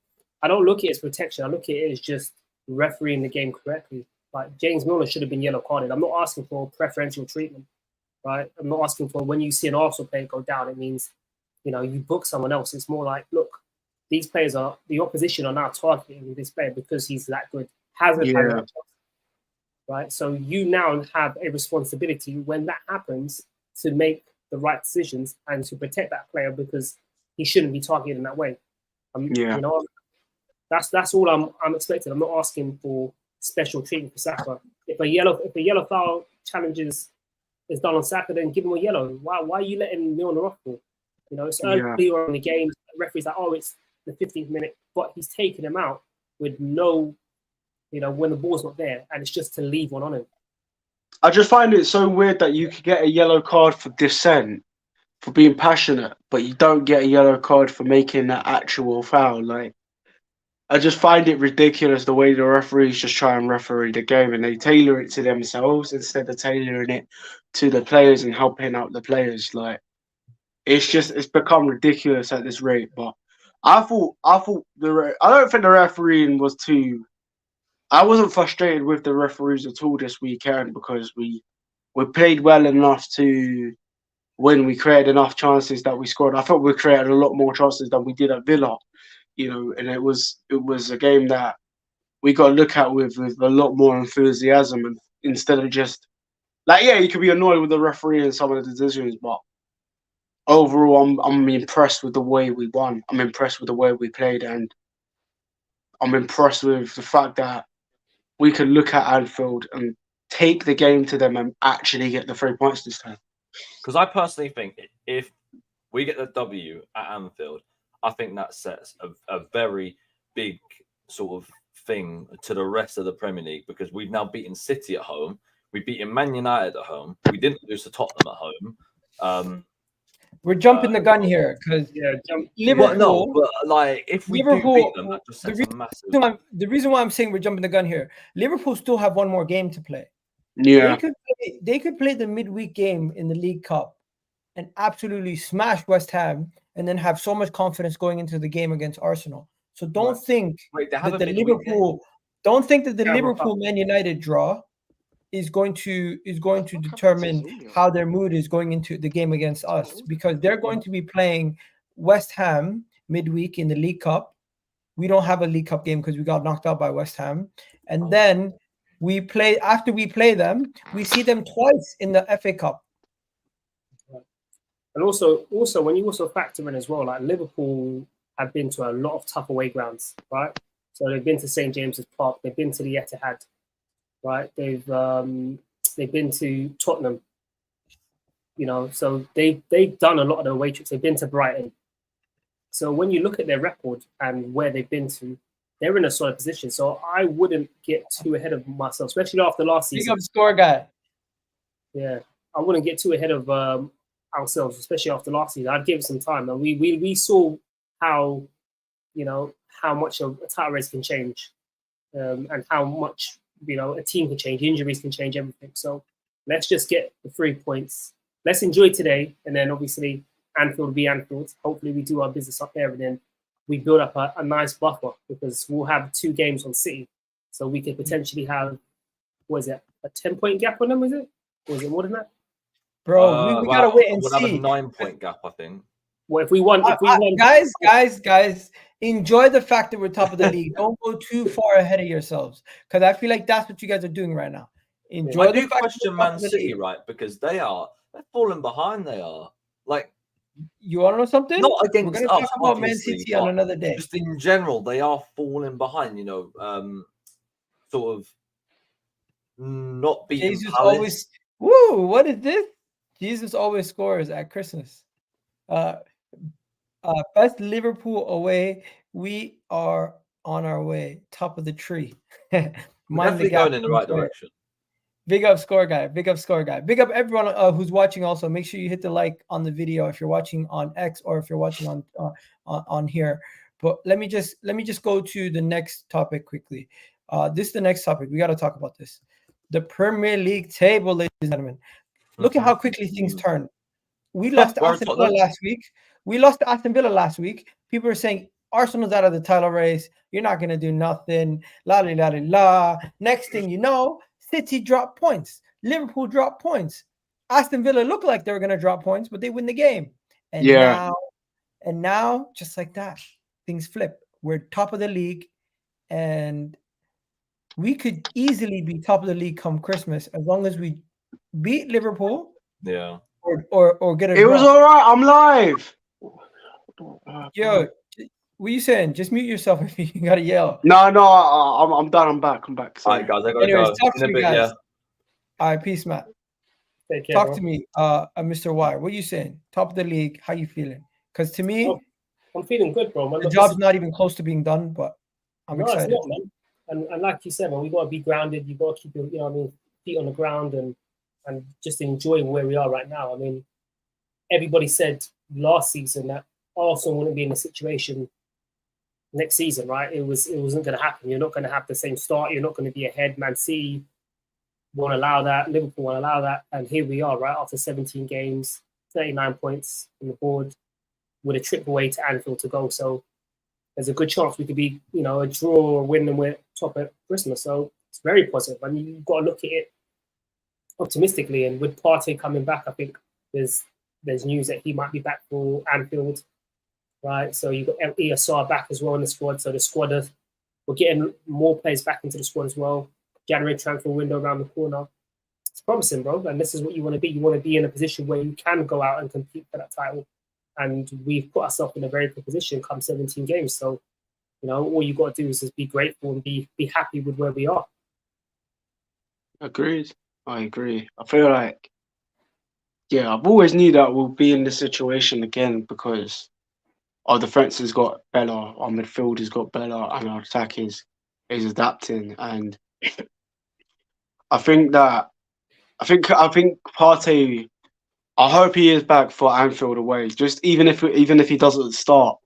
I don't look at it as protection. I look at it as just refereeing the game correctly. Like James Milner should have been yellow carded. I'm not asking for preferential treatment, right? I'm not asking for when you see an Arsenal player go down, it means, you book someone else. It's more like, look, these players the opposition are now targeting this player because he's that good. Hasn't had that chance, right? So you now have a responsibility when that happens to make the right decisions and to protect that player because he shouldn't be targeted in that way. That's all I'm expecting. I'm not asking for special treatment for Saka. If a yellow foul challenges is done on Saka, then give him a yellow. Why are you letting Milner off for? It's early on in the game. The referee's like, oh, it's the 15th minute, but he's taking him out with no, when the ball's not there, and it's just to leave one on him.
I just find it so weird that you could get a yellow card for dissent, for being passionate, but you don't get a yellow card for making that actual foul. Like, I just find it ridiculous the way the referees just try and referee the game and they tailor it to themselves instead of tailoring it to the players and helping out the players. Like, it's become ridiculous at this rate. But I don't think the refereeing was too. I wasn't frustrated with the referees at all this weekend because we played well enough to win. We created enough chances that we scored. I thought we created a lot more chances than we did at Villa, and it was a game that we got to look at with a lot more enthusiasm and instead of just like, yeah, you could be annoyed with the referee and some of the decisions, but overall, I'm impressed with the way we won. I'm impressed with the way we played, and I'm impressed with the fact that we could look at Anfield and take the game to them and actually get the 3 points this time.
Because I personally think if we get the W at Anfield, I think that sets a very big sort of thing to the rest of the Premier League, because we've now beaten City at home, we've beaten Man United at home, we didn't lose to Tottenham at home.
We're jumping the gun here because Liverpool.
But no, but like if we do beat them, that just sets a massive.
The reason why I'm saying we're jumping the gun here, Liverpool still have one more game to play.
Yeah,
they could play the midweek game in the League Cup and absolutely smash West Ham, and then have so much confidence going into the game against Arsenal. So don't think that the Liverpool Man United draw is going to determine how their mood is going into the game against us, because they're going to be playing West Ham midweek in the League Cup. We don't have a League Cup game because we got knocked out by West Ham, and then after we play them, we see them twice in the FA Cup.
And also when you also factor in as well, like Liverpool have been to a lot of tough away grounds, right? So they've been to St. James's Park, they've been to the Etihad, right? They've been to Tottenham, so they've done a lot of the away trips. They've been to Brighton. So when you look at their record and where they've been to, they're in a solid position. So I wouldn't get too ahead of myself, especially after last season.
Big up score guy.
Yeah, I wouldn't get too ahead of ourselves, especially after last season. I'd give it some time, and we saw how much a title race can change, and how much a team can change. Injuries can change everything. So let's just get the 3 points. Let's enjoy today, and then obviously Anfield will be Anfield. Hopefully we do our business up there, and then we build up a nice buffer, because we'll have 2 games on City, so we could potentially have, what is it, a 10-point gap on them? Is it? Or is it more than that?
Bro, we gotta wait and see.
We'll have a 9-point gap, I think.
Well, if we won,
guys, enjoy the fact that we're top of the league. Don't go too far ahead of yourselves, because I feel like that's what you guys are doing right now. Enjoy the fact
question Man City, right? Because they're falling behind. They are like.
You want to know something?
Not against
We're going to talk about Man City on another day.
Just in general, they are falling behind. Sort of not beating
Jesus
Palace.
Always. Woo! What is this? Jesus always scores at Christmas. Best Liverpool away. We are on our way. Top of the tree.
Definitely going in the right direction.
Big up score guy. Big up score guy. Big up everyone who's watching. Also, make sure you hit the like on the video if you're watching on X or if you're watching on here. But let me just go to the next topic quickly. This is the next topic. We got to talk about this. The Premier League table, ladies and gentlemen. Look at how quickly things turn. We lost to Aston Villa last week. People are saying Arsenal's out of the title race. You're not gonna do nothing. La la la la. Next thing you know, City dropped points. Liverpool dropped points. Aston Villa looked like they were going to drop points, but they win the game. And now, just like that, things flip. We're top of the league, and we could easily be top of the league come Christmas as long as we beat Liverpool.
Yeah.
Or get a
It was all right. I'm live.
Yo, what are you saying? Just mute yourself if you gotta yell.
No, I'm done. I'm back.
All right, guys, I gotta
Anyways,
go.
talk to
In a
me,
bit,
guys.
yeah.
All right, peace, Matt.
Take care,
Talk
bro.
to me, Mr. Y. What are you saying? Top of the league, how you feeling? Because to me,
I'm feeling good, bro. Man.
the job's not even close to being done, but I'm excited.
It's not, man. And like you said, man, we gotta be grounded. You gotta keep your, feet on the ground and just enjoying where we are right now. I mean, everybody said last season that Arsenal wouldn't be in a situation next season, right? It wasn't going to happen. You're not going to have the same start. You're not going to be ahead. Man City won't allow that. Liverpool won't allow that. And here we are, right? After 17 games, 39 points on the board, with a trip away to Anfield to go. So there's a good chance we could be, a draw or win and we're top at Christmas. So it's very positive. I mean, you've got to look at it optimistically. And with Partey coming back, I think there's news that he might be back for Anfield. Right, so you've got ESR back as well in the squad. So the squad, we're getting more players back into the squad as well. January transfer window around the corner. It's promising, bro. And this is what you want to be. You want to be in a position where you can go out and compete for that title. And we've put ourselves in a very good position come 17 games. So, all you got to do is just be grateful and be happy with where we are.
Agreed. I agree. I feel like, I've always knew that we'll be in this situation again because our defense has got better, our midfield has got better, and our attack is adapting. And I think Partey. I hope he is back for Anfield away. Just even if he doesn't start,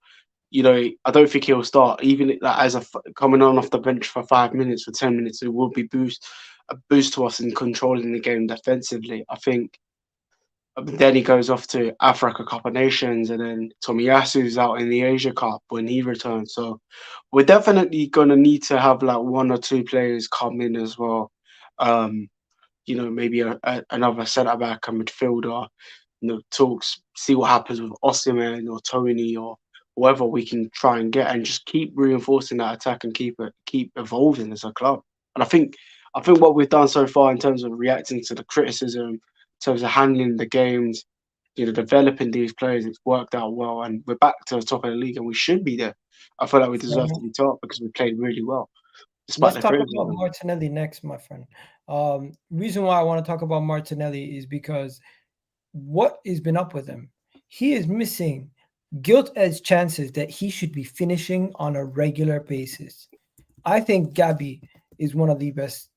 you know, I don't think he'll start. Even as coming on off the bench for 5 minutes or 10 minutes, it will be a boost to us in controlling the game defensively. I think. Then he goes off to Africa Cup of Nations, and then Tomiyasu's out in the Asia Cup when he returns. So we're definitely gonna need to have like 1 or 2 players come in as well. You know, maybe another centre back, a midfielder. You know, see what happens with Osimhen or Tony or whoever we can try and get, and just keep reinforcing that attack and keep evolving as a club. And I think what we've done so far in terms of reacting to the criticism, in terms of handling the games, you know, developing these players, it's worked out well, and we're back to the top of the league, and we should be there. I feel like we deserve to be top because we played really well.
Let's talk about Martinelli next, my friend. Reason why I want to talk about Martinelli is because what has been up with him? He is missing gilt-edged chances that he should be finishing on a regular basis. I think Gabby is one of the best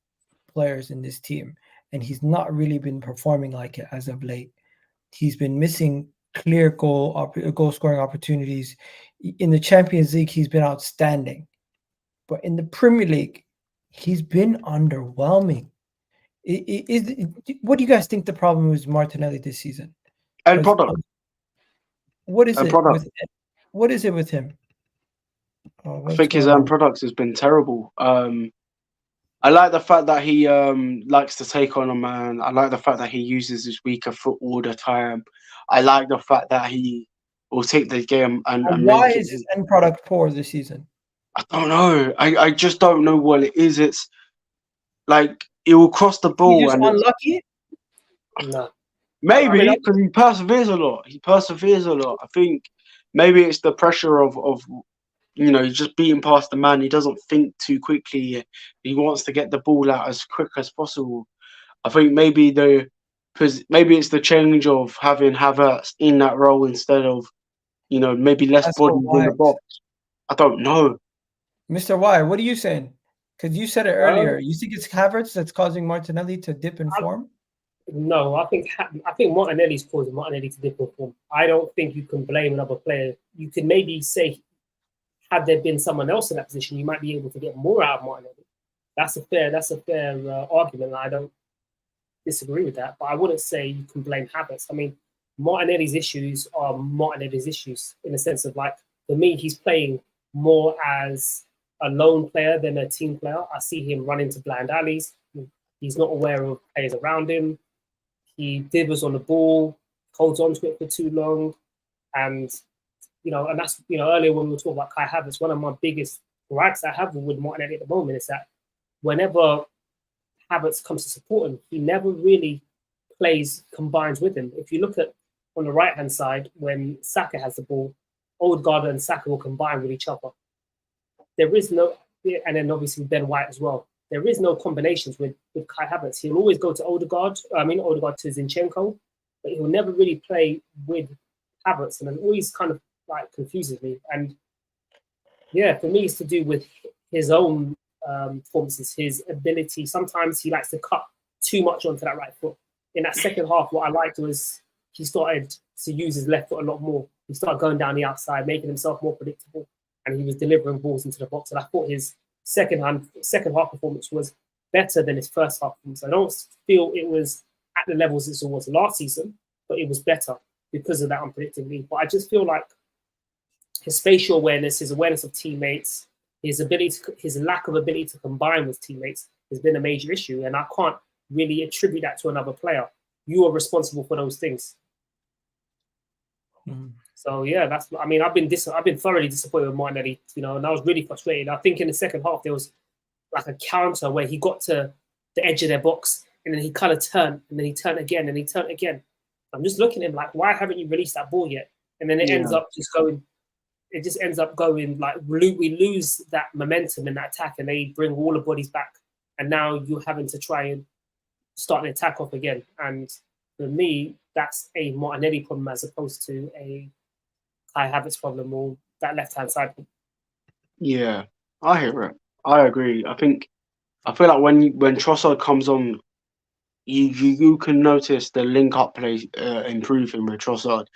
players in this team, and he's not really been performing like it as of late. He's been missing clear goal-scoring opportunities. In the Champions League, he's been outstanding. But in the Premier League, he's been underwhelming. What do you guys think the problem is with Martinelli this season?
End product.
What is it with him?
I think his end product has been terrible. I like the fact that he likes to take on a man. I like the fact that he uses his weaker foot all the time. I like the fact that he will take the game and
why is his end product poor this season?
I don't know. I just don't know what it is. It's like he will cross the ball.
He's just unlucky?
No.
Maybe because he perseveres a lot. I think maybe it's the pressure of you know, he's just beating past the man. He doesn't think too quickly. He wants to get the ball out as quick as possible. I think maybe it's the change of having Havertz in that role instead of, you know, maybe less bodies in the box. I don't know.
Mr. Y, what are you saying? Because you said it earlier. You think it's Havertz that's causing Martinelli to dip in form?
No, I think Martinelli's causing Martinelli to dip in form. I don't think you can blame another player. You can maybe say, had there been someone else in that position, you might be able to get more out of Martinelli. That's a fair argument. I don't disagree with that, but I wouldn't say you can blame Havertz. I mean, Martinelli's issues are Martinelli's issues in the sense of, like, for me, he's playing more as a lone player than a team player. I see him run into blind alleys. He's not aware of players around him. He dithers on the ball, holds on to it for too long. And, you know, and that's, you know, earlier when we were talking about Kai Havertz, one of my biggest gripes I have with Martinelli at the moment is that whenever Havertz comes to support him, he never really combines with him. If you look at on the right-hand side, when Saka has the ball, Odegaard and Saka will combine with each other. There is no, and then obviously Ben White as well. There is no combinations with Kai Havertz. He'll always go to Odegaard to Zinchenko, but he'll never really play with Havertz, and it always kind of like confuses me. And yeah, for me, it's to do with his own performances, his ability. Sometimes he likes to cut too much onto that right foot. In that second half, what I liked was he started to use his left foot a lot more. He started going down the outside, making himself more predictable, and he was delivering balls into the box. And I thought his second half performance was better than his first half performance. I don't feel it was at the levels it was last season, but it was better because of that unpredictability. But I just feel like his spatial awareness, his awareness of teammates, his lack of ability to combine with teammates has been a major issue, and I can't really attribute that to another player. You are responsible for those things. So yeah, that's. I mean, I've been thoroughly disappointed with Martinelli, you know, and I was really frustrated. I think in the second half there was like a counter where he got to the edge of their box and then he kind of turned, and then he turned again, and he turned again. I'm just looking at him like, why haven't you released that ball yet? And then it ends up just going. It just ends up going like we lose that momentum in that attack, and they bring all the bodies back, and now you're having to try and start the attack off again. And for me, that's a Martinelli problem as opposed to a Kai Havertz problem or that left-hand side.
Yeah, I hear it. I agree. I feel like when Trossard comes on, you can notice the link-up play improving with Trossard.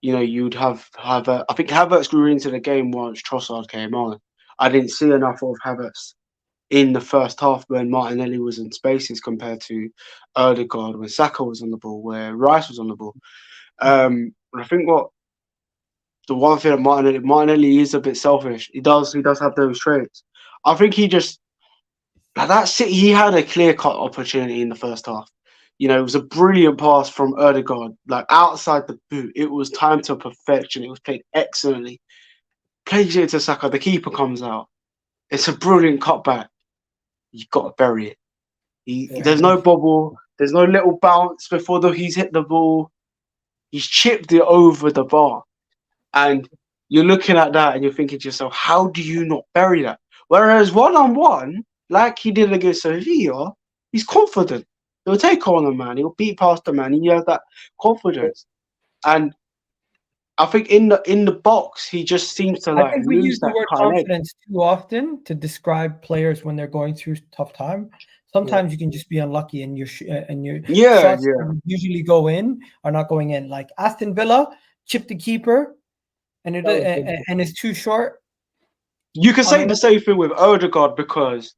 You know, you'd have I think Havertz grew into the game once Trossard came on. I didn't see enough of Havertz in the first half when Martinelli was in spaces compared to Odegaard when Saka was on the ball, where Rice was on the ball. And I think the one thing that Martinelli is a bit selfish. He does have those traits. I think he just he had a clear-cut opportunity in the first half. You know, it was a brilliant pass from Odegaard, like outside the boot. It was timed to perfection. It was played excellently. Plays it to Saka. The keeper comes out. It's a brilliant cutback. You've got to bury it. There's no bobble. There's no little bounce before he's hit the ball. He's chipped it over the bar. And you're looking at that and you're thinking to yourself, how do you not bury that? Whereas one-on-one, like he did against Sevilla, he's confident. He'll take on a man. He'll beat past the man. He has that confidence. And I think in the box, he just seems to
I think we
lose
use the
that
word
kind of
confidence too often to describe players when they're going through tough time. Sometimes you can just be unlucky and your shots that usually go in are not going in. Like Aston Villa chipped the keeper and it's too short.
You can say the same thing with Odegaard because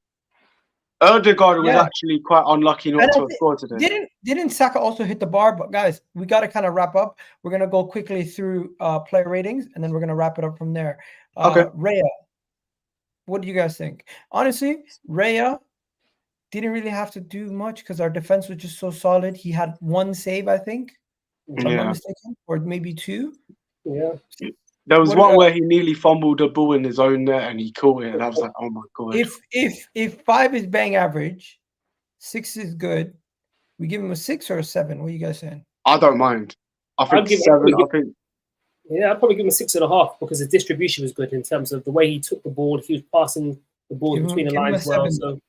Odegaard was actually quite unlucky not to have scored today.
Didn't Saka also hit the bar? But guys, we got to kind of wrap up. We're gonna go quickly through player ratings, and then we're gonna wrap it up from there.
Okay.
Raya, what do you guys think? Honestly, Raya didn't really have to do much because our defense was just so solid. He had one save, I think, if I'm not mistaken, or maybe two.
Yeah.
There was one where he nearly fumbled the ball in his own net and he caught it, and I was like, "Oh my god!"
If 5 is bang average, 6 is good. We give him a 6 or a 7. What are you guys saying?
I don't mind. I think 7.
Yeah, I'd probably give him a 6.5 because the distribution was good in terms of the way he took the ball. He was passing the ball between the lines well. So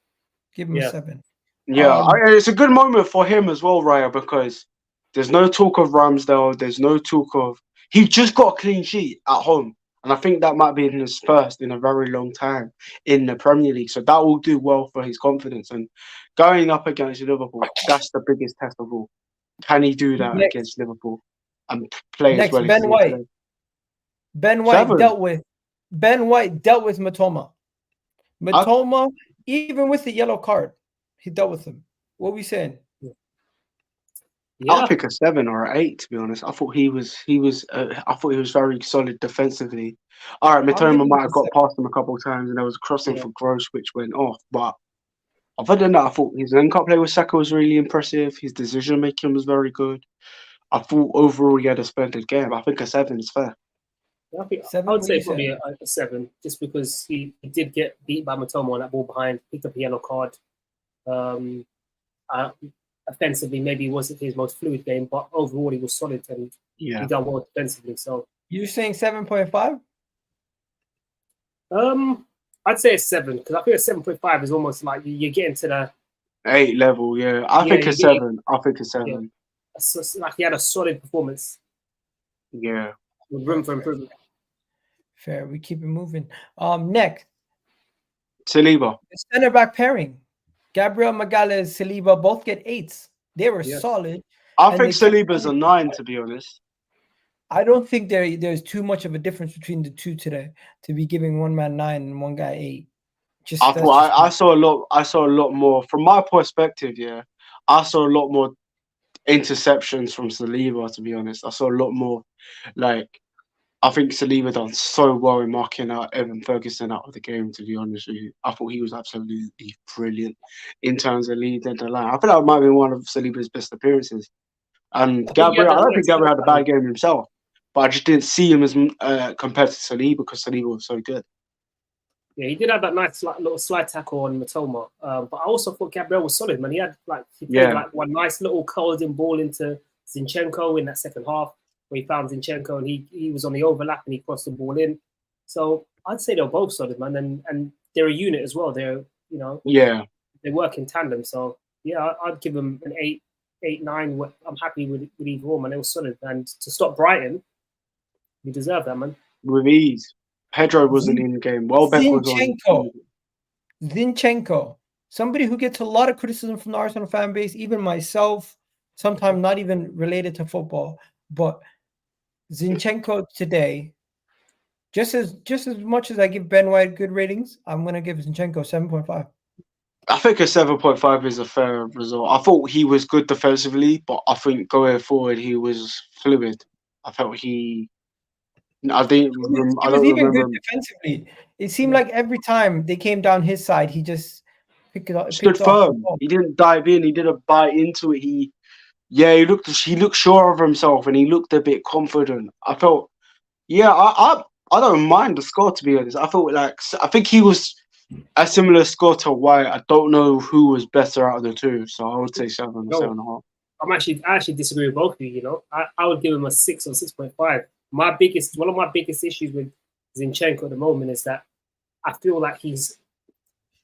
give him a 7.
Yeah, it's a good moment for him as well, Raya, because there's no talk of Ramsdale. There's no talk of he just got a clean sheet at home. And I think that might be his first in a very long time in the Premier League. So that will do well for his confidence. And going up against Liverpool, that's the biggest test of all. Can he do that against Liverpool and play as well as
Ben White. Ben White
7.
dealt with Matoma. Matoma, even with the yellow card, he dealt with him. What are we saying?
Yeah.
I'll pick a 7 or an 8, to be honest. I thought he was very solid defensively. All right, Matoma might have got past him a couple of times, and there was a crossing for Gross which went off. But other than that, I thought his link-up play with Saka was really impressive. His decision making was very good. I thought overall he had a splendid game. I think a 7 is fair.
I would say probably a 7, just because he did get beat by Matoma on that ball behind, picked up a yellow card. Offensively, maybe it wasn't his most fluid game, but overall he was solid and he done well defensively. So
you're saying 7.5?
I'd say a 7 because I think a 7.5 is almost like you're getting to the
8 level. Yeah, I think a 7. I think a 7.
Yeah. So, like he had a solid performance.
Yeah,
with room for improvement.
Fair. We keep it moving. Next,
Saliba.
The center back pairing. Gabriel Magalhaes, Saliba both get 8s. They were solid.
I think Saliba's a 9, to be honest.
I don't think there's too much of a difference between the two today to be giving one man 9 and one guy 8.
I saw a lot more from my perspective. Yeah, I saw a lot more interceptions from Saliba. To be honest, I saw a lot more. Like, I think Saliba done so well in marking out Evan Ferguson out of the game, to be honest with you. I thought he was absolutely brilliant in terms of leading the line. I think that might be one of Saliba's best appearances. And Gabriel, I don't think Gabriel had a bad game himself, but I just didn't see him as compared to Saliba because Saliba was so good.
Yeah, he did have that nice little slide tackle on Matoma. But I also thought Gabriel was solid, man. He played one nice little curled-in ball into Zinchenko in that second half, where he found Zinchenko and he was on the overlap and he crossed the ball in. So I'd say they're both solid, man, and they're a unit as well. They're they work in tandem. So yeah, I'd give them an 8, 9. I'm happy with either one, man. They were solid. And to stop Brighton, You deserve that, man.
with ease. Pedro wasn't in the game. Welbeck was on.
Zinchenko, somebody who gets a lot of criticism from the Arsenal fan base, even myself, sometimes not even related to football, but Zinchenko today, just as much as I give Ben White good ratings, I'm gonna give Zinchenko 7.5.
I think a 7.5 is a fair result. I thought he was good defensively, but I think going forward he was fluid. I felt he. I
He
don't
even
remember.
good defensively. It seemed like every time they came down his side, he just
Stood firm. He didn't dive in. He didn't bite into it. He looked sure of himself, and he looked a bit confident. I felt, I don't mind the score, to be honest. I think he was a similar score to White. I don't know who was better out of the two, so I would say 7.5.
I actually disagree with both of you. You know, I would give him a 6 or 6.5. One of my biggest issues with Zinchenko at the moment is that I feel like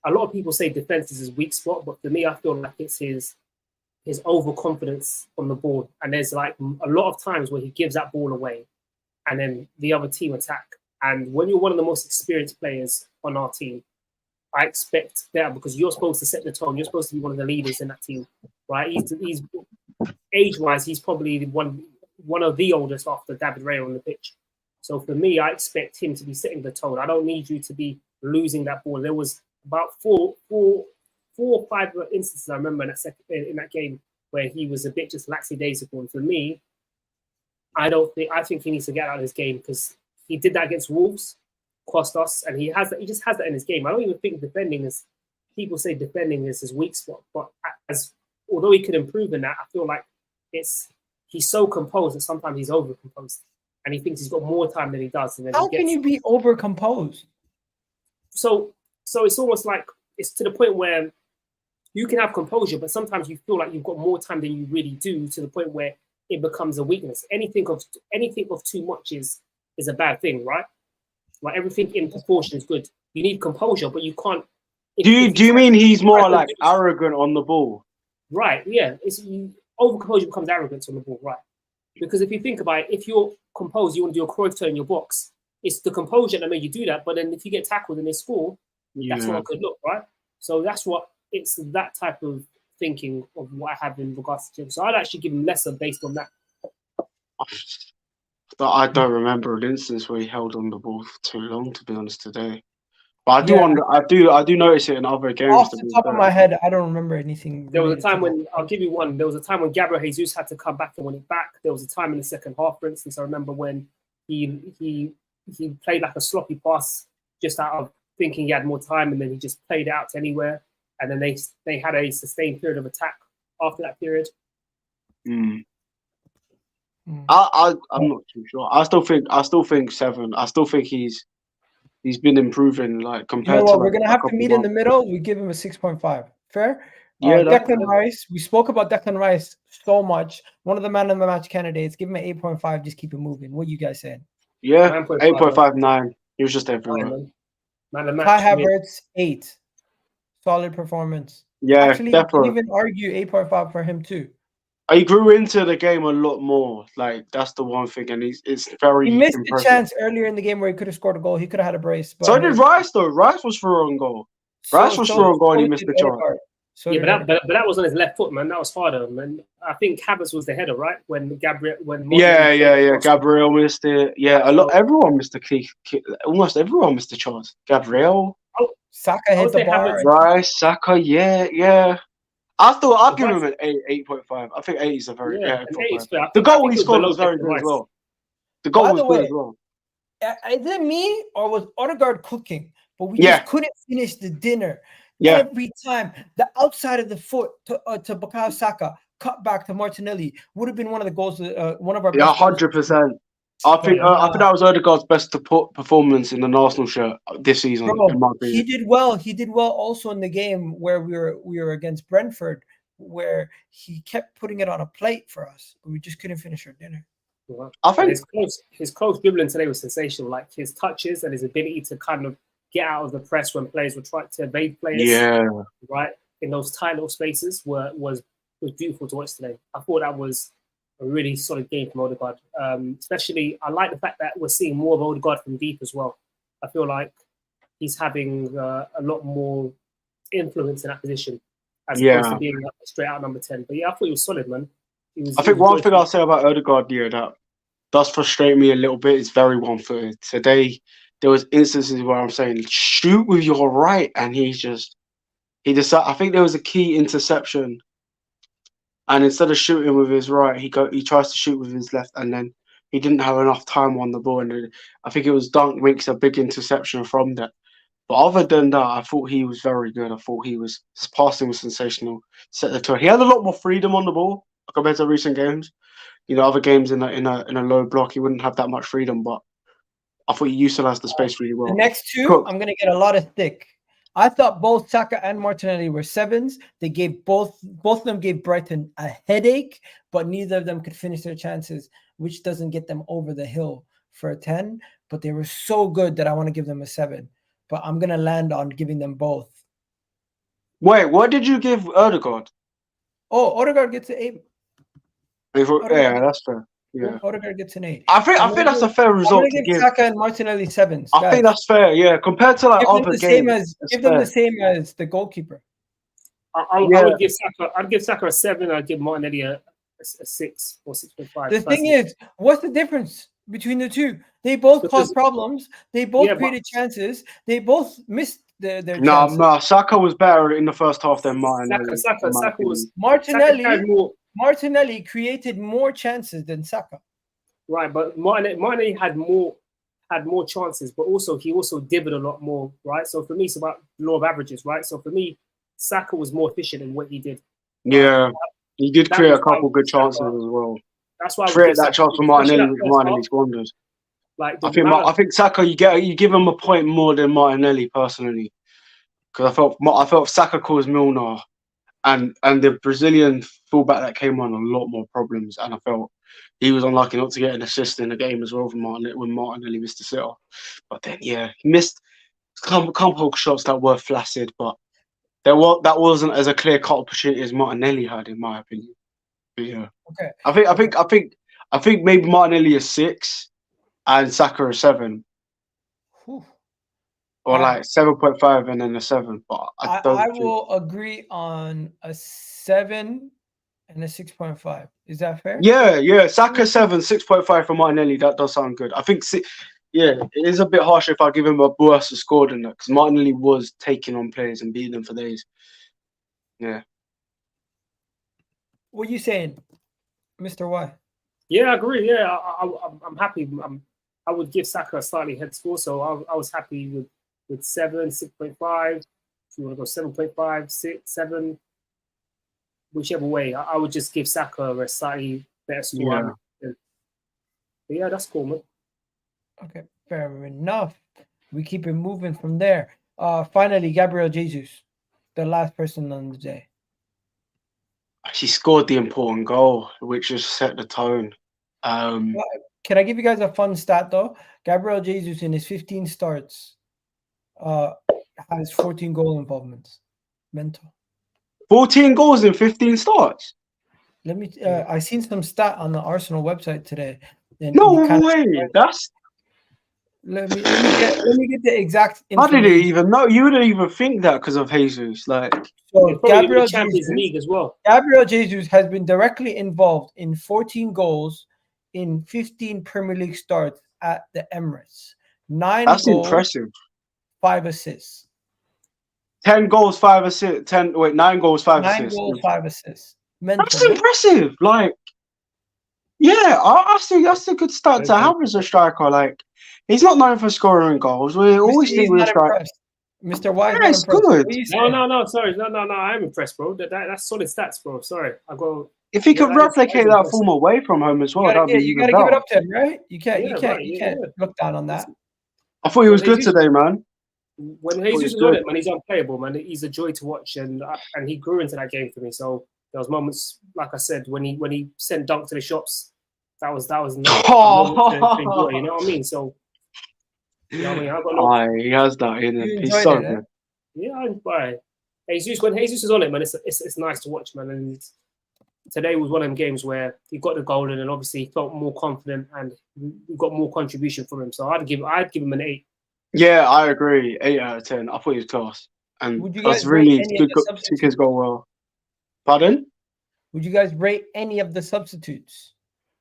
a lot of people say defense is his weak spot, but for me, I feel like it's his overconfidence on the ball. And there's like a lot of times where he gives that ball away and then the other team attack. And when you're one of the most experienced players on our team, I expect that, because you're supposed to set the tone. You're supposed to be one of the leaders in that team, right? He's age-wise, he's probably one of the oldest after David Raya on the pitch. So for me, I expect him to be setting the tone. I don't need you to be losing that ball. There was about four or five instances I remember in that game where he was a bit just lackadaisical. And for me, I think he needs to get out of this game, because he did that against Wolves, cost us, and he just has that in his game. I don't even think defending is. People say defending is his weak spot, but although he could improve in that, I feel like he's so composed that sometimes he's over composed, and he thinks he's got more time than he does. And then
how can you be over composed?
So it's almost like it's to the point where you can have composure, but sometimes you feel like you've got more time than you really do, to the point where it becomes a weakness. Anything of too much is a bad thing, right? Like everything in proportion is good. You need composure, but you can't.
Do you mean he's more like arrogant on the ball?
Right, yeah. Over composure becomes arrogance on the ball, right? Because if you think about it, if you're composed, you want to do a Cruyff turn in your box. It's the composure that made you do that. But then if you get tackled and they score, that's not a good look, right? So it's that type of thinking of what I have in regards to him. So I'd actually give him lesser based on that.
I don't remember an instance where he held on the ball for too long, to be honest, today. But I do notice it in other games.
Off the top of my head, I don't remember anything.
There was a time when I'll give you one. There was a time when Gabriel Jesus had to come back and win it back. There was a time in the second half, for instance, I remember when he played like a sloppy pass just out of thinking he had more time, and then he just played it out to anywhere. And then they had a sustained period of attack after that period.
I'm not too sure. I still think 7. I still think he's been improving, like, compared to.
We're gonna have to meet in the middle. We give him a 6.5. Fair.
Yeah.
Declan Rice. We spoke about Declan Rice so much. One of the man of the match candidates. Give him an 8.5. Just keep it moving. What you guys saying?
Yeah, 8.5, 9. He was just everywhere.
Man of the match.
Kai Havertz 8. Solid performance.
Yeah,
actually,
definitely.
you can even argue 8.5 for him too.
He grew into the game a lot more. Like, that's the one thing, and it's very.
He missed
impressive.
a chance earlier in the game where he could have scored a goal. He could have had a brace. But
So did Rice, though. Rice was for on goal. Rice was for on goal, and he missed the chance.
But that was on his left foot, man. That was harder, man. I think Havertz was the header, right? When Gabriel
Gabriel missed it. Yeah, everyone missed the kick. Almost everyone missed the chance. Gabriel,
Saka hit the bar.
Rice, Saka, yeah. I'll give him an 8.5. I think 8 is a very The goal he scored was very good as well. The goal was good as well.
Is it me or was Odegaard cooking? But we just couldn't finish the dinner.
Yeah.
Every time the outside of the foot to Bukayo Saka, cut back to Martinelli would have been one of the goals. One of our best
100%. I think that was Odegaard's best performance in an Arsenal shirt this season.
Bro,
in my opinion.
He did well. He did well also in the game where we were against Brentford, where he kept putting it on a plate for us, but we just couldn't finish our dinner.
I think
his close dribbling today was sensational. Like his touches and his ability to kind of get out of the press when players were trying to evade players.
Yeah.
Right in those tight little spaces was beautiful to watch today. I thought that was a really solid game from Odegaard. Especially, I like the fact that we're seeing more of Odegaard from deep as well. I feel like he's having a lot more influence in that position as opposed to being a straight out number 10. But yeah, I thought he was solid, man.
I think one thing I'll say about Odegaard, that does frustrate me a little bit, is very one-footed. Today, there was instances where I'm saying, shoot with your right, and he decided. I think there was a key interception, and instead of shooting with his right, he tries to shoot with his left, and then he didn't have enough time on the ball, and I think it was Dunk makes a big interception from that. But other than that, I thought he was very good. I thought his passing was sensational. Set the tone. He had a lot more freedom on the ball compared to recent games. Other games in a low block, he wouldn't have that much freedom. But I thought he utilized the space really well.
The next two, I'm gonna get a lot of stick. I thought both Saka and Martinelli were 7s. They gave both of them gave Brighton a headache, but neither of them could finish their chances, which doesn't get them over the hill for a 10. But they were so good that I want to give them a 7. But I'm gonna land on giving them both.
Wait, what did you give Odegaard?
Oh, Odegaard gets an 8.
Yeah, that's fair. Yeah,
Odegaard gets an 8.
I think that's a fair result to give.
Saka and Martinelli 7s.
I think that's fair. Yeah, compared to like other games,
give them the same as the goalkeeper.
I would give Saka. I'd give Saka a 7. I'd give Martinelli a 6 or 6.5.
The thing is, what's the difference between the two? They both caused problems. They both created chances. They both missed their chances.
No, Saka was better in the first half than Martinelli.
Saka was
Martinelli created more chances than Saka.
Right, but Martinelli had more chances, but he also delivered a lot more, right? So for me, it's about law of averages, right? So for me, Saka was more efficient in what he did.
Yeah, he did create a couple good chances as well.
That's why
created that chance for Martinelli with Martinelli's wonders. I think Saka, you give him a point more than Martinelli personally, because I felt Saka caused Milner and the Brazilian fullback that came on a lot more problems, and I felt he was unlucky not to get an assist in the game as well when Martinelli missed the sitter. But then he missed a couple of shots that were flaccid, but that wasn't as a clear cut opportunity as Martinelli had, in my opinion. But yeah,
okay.
I think maybe Martinelli is 6 and Saka a 7.
Whew.
Or like 7.5 and then a 7. But I
will agree on a 7 and a 6.5. Is that fair?
Yeah. Saka 7, 6.5 for Martinelli. That does sound good. I think, it is a bit harsh if I give him a worse score than that, because Martinelli was taking on players and beating them for days. Yeah.
What are you saying, Mr. Y?
Yeah, I agree. Yeah, I'm happy. I would give Saka a slightly head score, so I was happy with 7, 6.5. If you want to go 7.5, 6, 7, whichever way, I would just give Saka a slightly better score. Yeah. But yeah, that's cool, man.
Okay, fair enough. We keep it moving from there. Finally, Gabriel Jesus, the last person on the day.
She scored the important goal, which just set the tone.
Can I give you guys a fun stat though? Gabriel Jesus in his 15 starts has 14 goal involvements. Mental.
14 goals in 15 starts.
Let me. I seen some stat on the Arsenal website today.
No way.
Let me get the exact.
How did he even know? You wouldn't even think that because of Jesus. Like,
so Gabriel Champions League as well.
Gabriel Jesus has been directly involved in 14 goals in 15 Premier League starts at the Emirates. 9
That's
goals,
impressive.
5 assists.
10 goals, 5 assists. 9 goals, 5 assists.
9 goals, 5 assists.
That's impressive. Like, yeah, I think that's a good start to have as a striker. Like, he's not known for scoring goals. We always think we're striking.
Mr. White,
yeah, it's good.
No, sorry, no. I'm impressed, bro. That's solid stats, bro. Sorry, I go.
If he could replicate that form away from home as well,
you gotta give it up to him, right? You can't look down on that.
I thought he was good today, man.
When Jesus is on it, man, he's unplayable, man. He's a joy to watch, and he grew into that game for me. So there was moments, like I said, when he sent Dunk to the shops, that was nice. You know what I mean? So. You know what I mean?
He has that in him. He's so good.
Yeah, I'm fine. Jesus, when Jesus is on it, man, it's nice to watch, man. And today was one of them games where he got the goal in and obviously felt more confident and we got more contribution from him. So I'd give him an 8.
Yeah, I agree. 8 out of 10. I thought he was class, and
Would you
that's
guys rate
really
any of
good.
the
Took his
substitutes?
goal well. Pardon?
Would you guys rate any of the substitutes?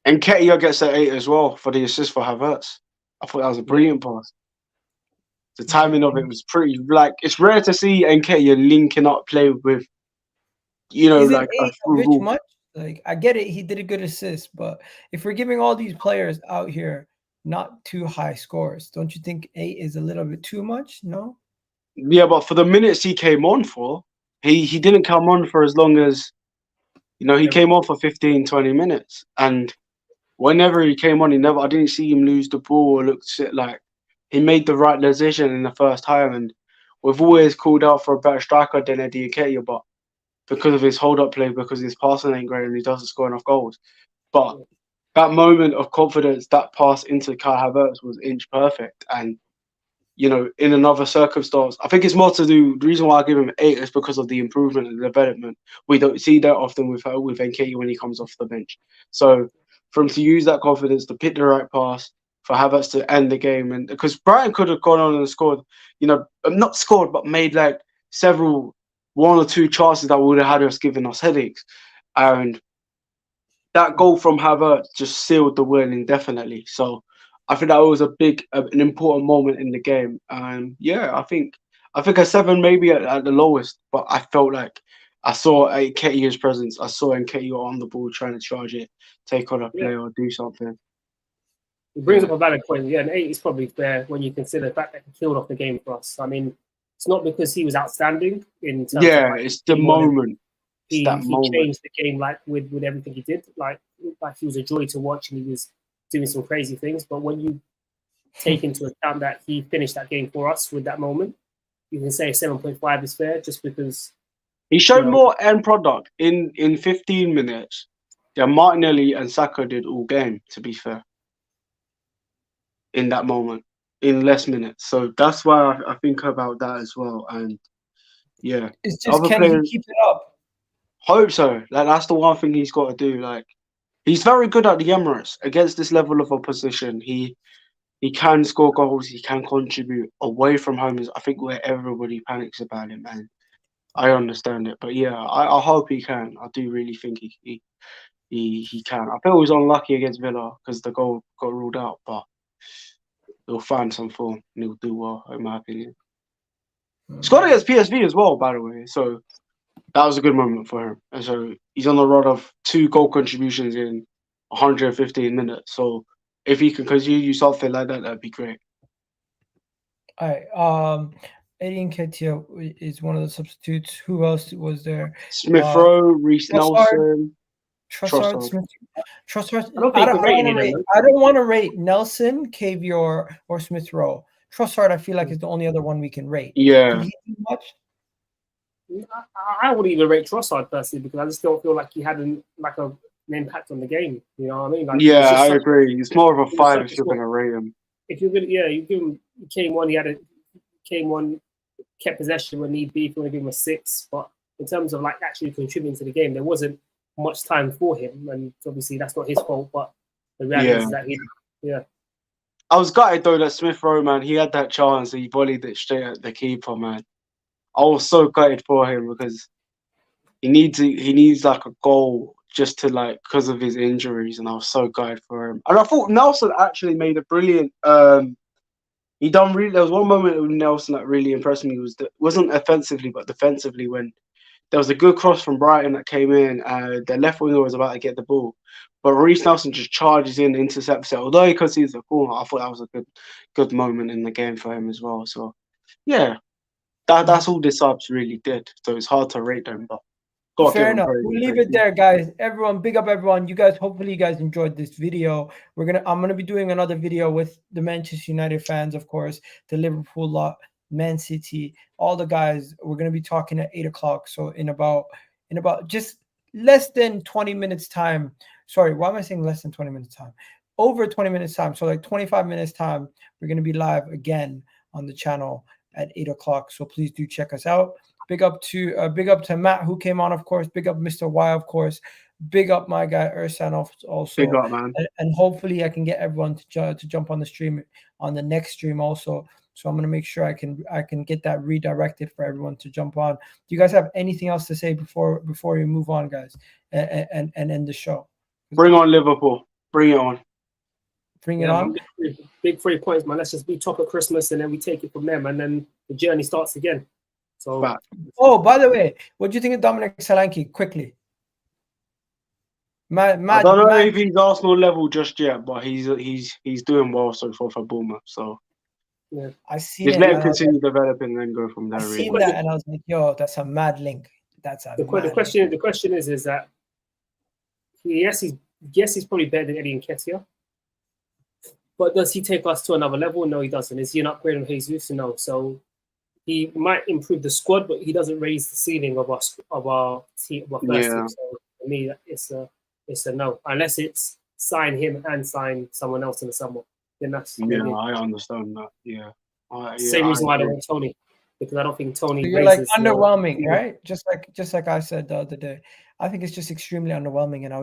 And Ketia gets an 8 as well for the assist for Havertz. I thought that was a brilliant pass. The timing of it was pretty, like, it's rare to see Nketiah linking up play with,
Isn't
like a
8 a
full
bit
ball.
much? Like, I get it, he did a good assist, but if we're giving all these players out here not too high scores, don't you think 8 is a little bit too much? No?
Yeah, but for the minutes he came on for, he didn't come on for as long as, he came on for 15, 20 minutes. And whenever he came on, I didn't see him lose the ball or look like he made the right decision in the first time. And we've always called out for a better striker than Eddie Nketiah, but because of his hold-up play, because his passing ain't great and he doesn't score enough goals. But that moment of confidence, that pass into Kai Havertz was inch perfect. And, in another circumstance, I think it's more to do, the reason why I give him 8 is because of the improvement and the development. We don't see that often with Nketiah when he comes off the bench. So for him to use that confidence to pick the right pass, for Havertz to end the game, and because Brighton could have gone on and scored, not scored, but made like several 1 or 2 chances that would have had us giving us headaches. And that goal from Havertz just sealed the win indefinitely. So I think that was an important moment in the game. And yeah, I think a 7 maybe at the lowest, but I felt like I saw Nketiah's presence. I saw Nketiah on the ball trying to charge it, take on a play or do something.
It brings up a valid point. Yeah, an 8 is probably fair when you consider the fact that he killed off the game for us. I mean, it's not because he was outstanding in terms of
it's the moment.
He
moment.
changed the game with everything he did. Like he was a joy to watch and he was doing some crazy things. But when you take into account that he finished that game for us with that moment, you can say 7.5 is fair just because
he showed more end product in 15 minutes. Yeah, Martinelli and Saka did all game, to be fair. In that moment, in less minutes. So that's why I think about that as well. And yeah.
It's just, can he keep it up?
Hope so. Like, that's the one thing he's got to do. Like, he's very good at the Emirates against this level of opposition. He can score goals. He can contribute. Away from home is, I think, where everybody panics about him, and I understand it. But yeah, I hope he can. I do really think he can. I feel he was unlucky against Villa because the goal got ruled out, but he'll find some form and he'll do well, in my opinion. He scored against PSV as well, by the way. So that was a good moment for him. And so he's on the run of 2 goal contributions in 115 minutes. So if he can continue something like that, that'd be great.
All right. Eddie Nketiah is one of the substitutes. Who else was there?
Smith Rowe, Reece Nelson.
Trossard, Smith. Trossard.
I
don't want to rate Nelson, Cavior, or Smith Rowe. Trossard, I feel like is the only other one we can rate.
Yeah.
Did he do much?
I wouldn't even rate Trossard personally because I just don't feel like he had an impact on the game. You know what I mean? Like,
yeah, I agree. It's more of a 5 if you're going to rate him.
If you're going to, you give him. He came on, kept possession when need be. If you want to give him a 6, but in terms of like actually contributing to the game, there wasn't much time for him, and obviously that's not his fault. But the reality is that
I was gutted though that Smith Rowe, man, he had that chance and he volleyed it straight at the keeper, man. I was so gutted for him because he needs like a goal just to because of his injuries, and I was so gutted for him. And I thought Nelson actually made a brilliant. There was one moment with Nelson that really impressed me. Wasn't offensively but defensively when there was a good cross from Brighton that came in. The left winger was about to get the ball, but Reece Nelson just charges in, intercepts it. Although he concedes the corner, I thought that was a good moment in the game for him as well. So yeah, that's all the subs really did. So it's hard to rate them, but
fair enough. We'll leave it there, guys. Everyone, big up everyone. Hopefully you guys enjoyed this video. I'm gonna be doing another video with the Manchester United fans, of course, the Liverpool lot, Man City, all the guys. We're gonna be talking at 8 o'clock. So in about just less than 20 minutes time. Sorry, why am I saying less than 20 minutes time? Over 20 minutes time. So like 25 minutes time, we're gonna be live again on the channel at 8 o'clock. So please do check us out. Big up to Matt who came on, of course. Big up Mr. Y, of course. big up my guy Ursan also.
Big up, man.
And hopefully I can get everyone to jump on the stream on the next stream also. So I'm gonna make sure I can get that redirected for everyone to jump on. Do you guys have anything else to say before we move on, guys, and end the show?
Bring on Liverpool. Bring it on.
Bring it on.
Big 3 points, man. Let's just be top at Christmas and then we take it from them, and then the journey starts again. So.
Back.
Oh, by the way, what do you think of Dominic Solanke? Quickly.
I don't know if he's Arsenal level just yet, but he's doing well so far for Bournemouth. So
yeah,
I see.
Just let him continue developing and then go from there.
I seen that and I was like, yo, that's a mad link. That's a
the question is that yes, he's probably better than Eddie Nketiah. But does he take us to another level? No, he doesn't. Is he an upgrade on Jesus? No. So he might improve the squad, but he doesn't raise the ceiling of our team, of our first team. So for me, it's a no. Unless it's sign him and sign someone else in the summer. Then that's
I understand that. Yeah.
Same reason why I don't want Tony, because I don't think Tony.
So you're like underwhelming, right? Just like I said the other day. I think it's just extremely underwhelming, and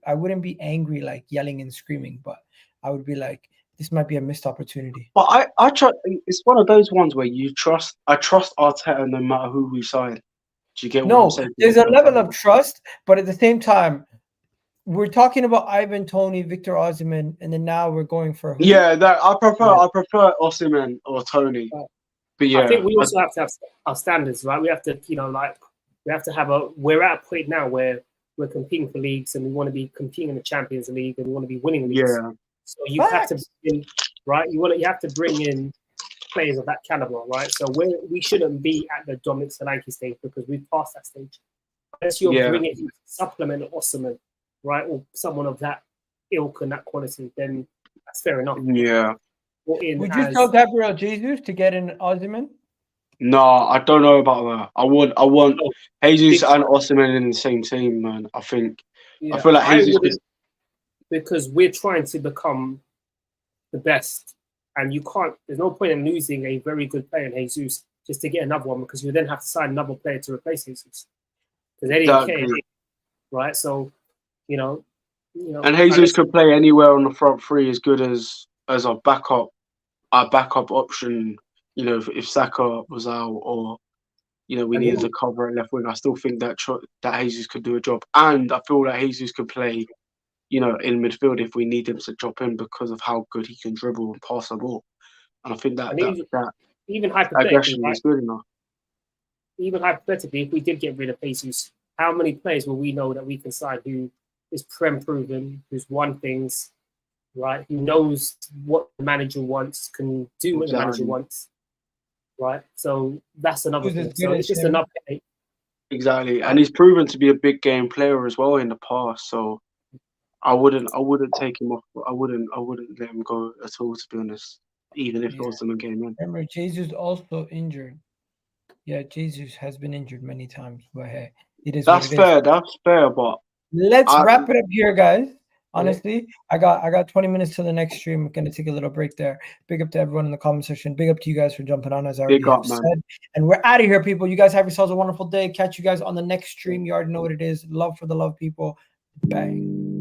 I wouldn't be angry like yelling and screaming, but I would be like, this might be a missed opportunity.
But I trust. It's one of those ones where I trust Arteta no matter who we sign. Do you get what I'm saying?
There's a level of trust, but at the same time, we're talking about Ivan Toney, Victor Osimhen, and then now we're going for who?
Yeah. I prefer Osimhen or Toney. But yeah,
I think we also have to have our standards, right? We have to, we have to have we're at a point now where we're competing for leagues and we want to be competing in the Champions League and we want to be winning leagues.
Yeah.
So you have to bring in, right? You have to bring in players of that caliber, right? So we shouldn't be at the Dominic Solanke stage because we've passed that stage. Unless you're bringing in supplement Osimhen, right, or someone of that ilk and that quality, then that's fair enough.
Yeah.
Would you tell Gabriel Jesus to get in Osimhen?
No, I don't know about that. I want Jesus and Osimhen in the same team, man. I feel like Jesus
because we're trying to become the best, and you can't. There's no point in losing a very good player in Jesus just to get another one, because you then have to sign another player to replace Jesus. Because Eddie, right? So,
and Jesus could play anywhere on the front three as good as our backup option. If Saka was out or we needed to cover at left wing, I still think that Jesus could do a job, and I feel like Jesus could play, in midfield if we need him to drop in because of how good he can dribble and pass the ball. And I think that
even hypothetically,
is good enough.
Even hypothetically, if we did get rid of Jesus, how many players will we know that we can sign who is Prem proven, who's won things, right? Who knows what the manager wants, can do what the manager wants, right? So that's another thing. So it's just another thing.
Exactly, and he's proven to be a big game player as well in the past. So I wouldn't take him off. I wouldn't let him go at all, to be honest. Even if Osimhen came in.
Remember, Jesus also injured. Yeah, Jesus has been injured many times, but hey, it is.
That's fair. That's fair, but
let's wrap it up here, guys. Honestly, I got 20 minutes to the next stream. I'm gonna take a little break there. Big up to everyone in the comment section. Big up to you guys for jumping on, as I already said. And we're out of here, people. You guys have yourselves a wonderful day. Catch you guys on the next stream. You already know what it is. Love for the love, people. Bang.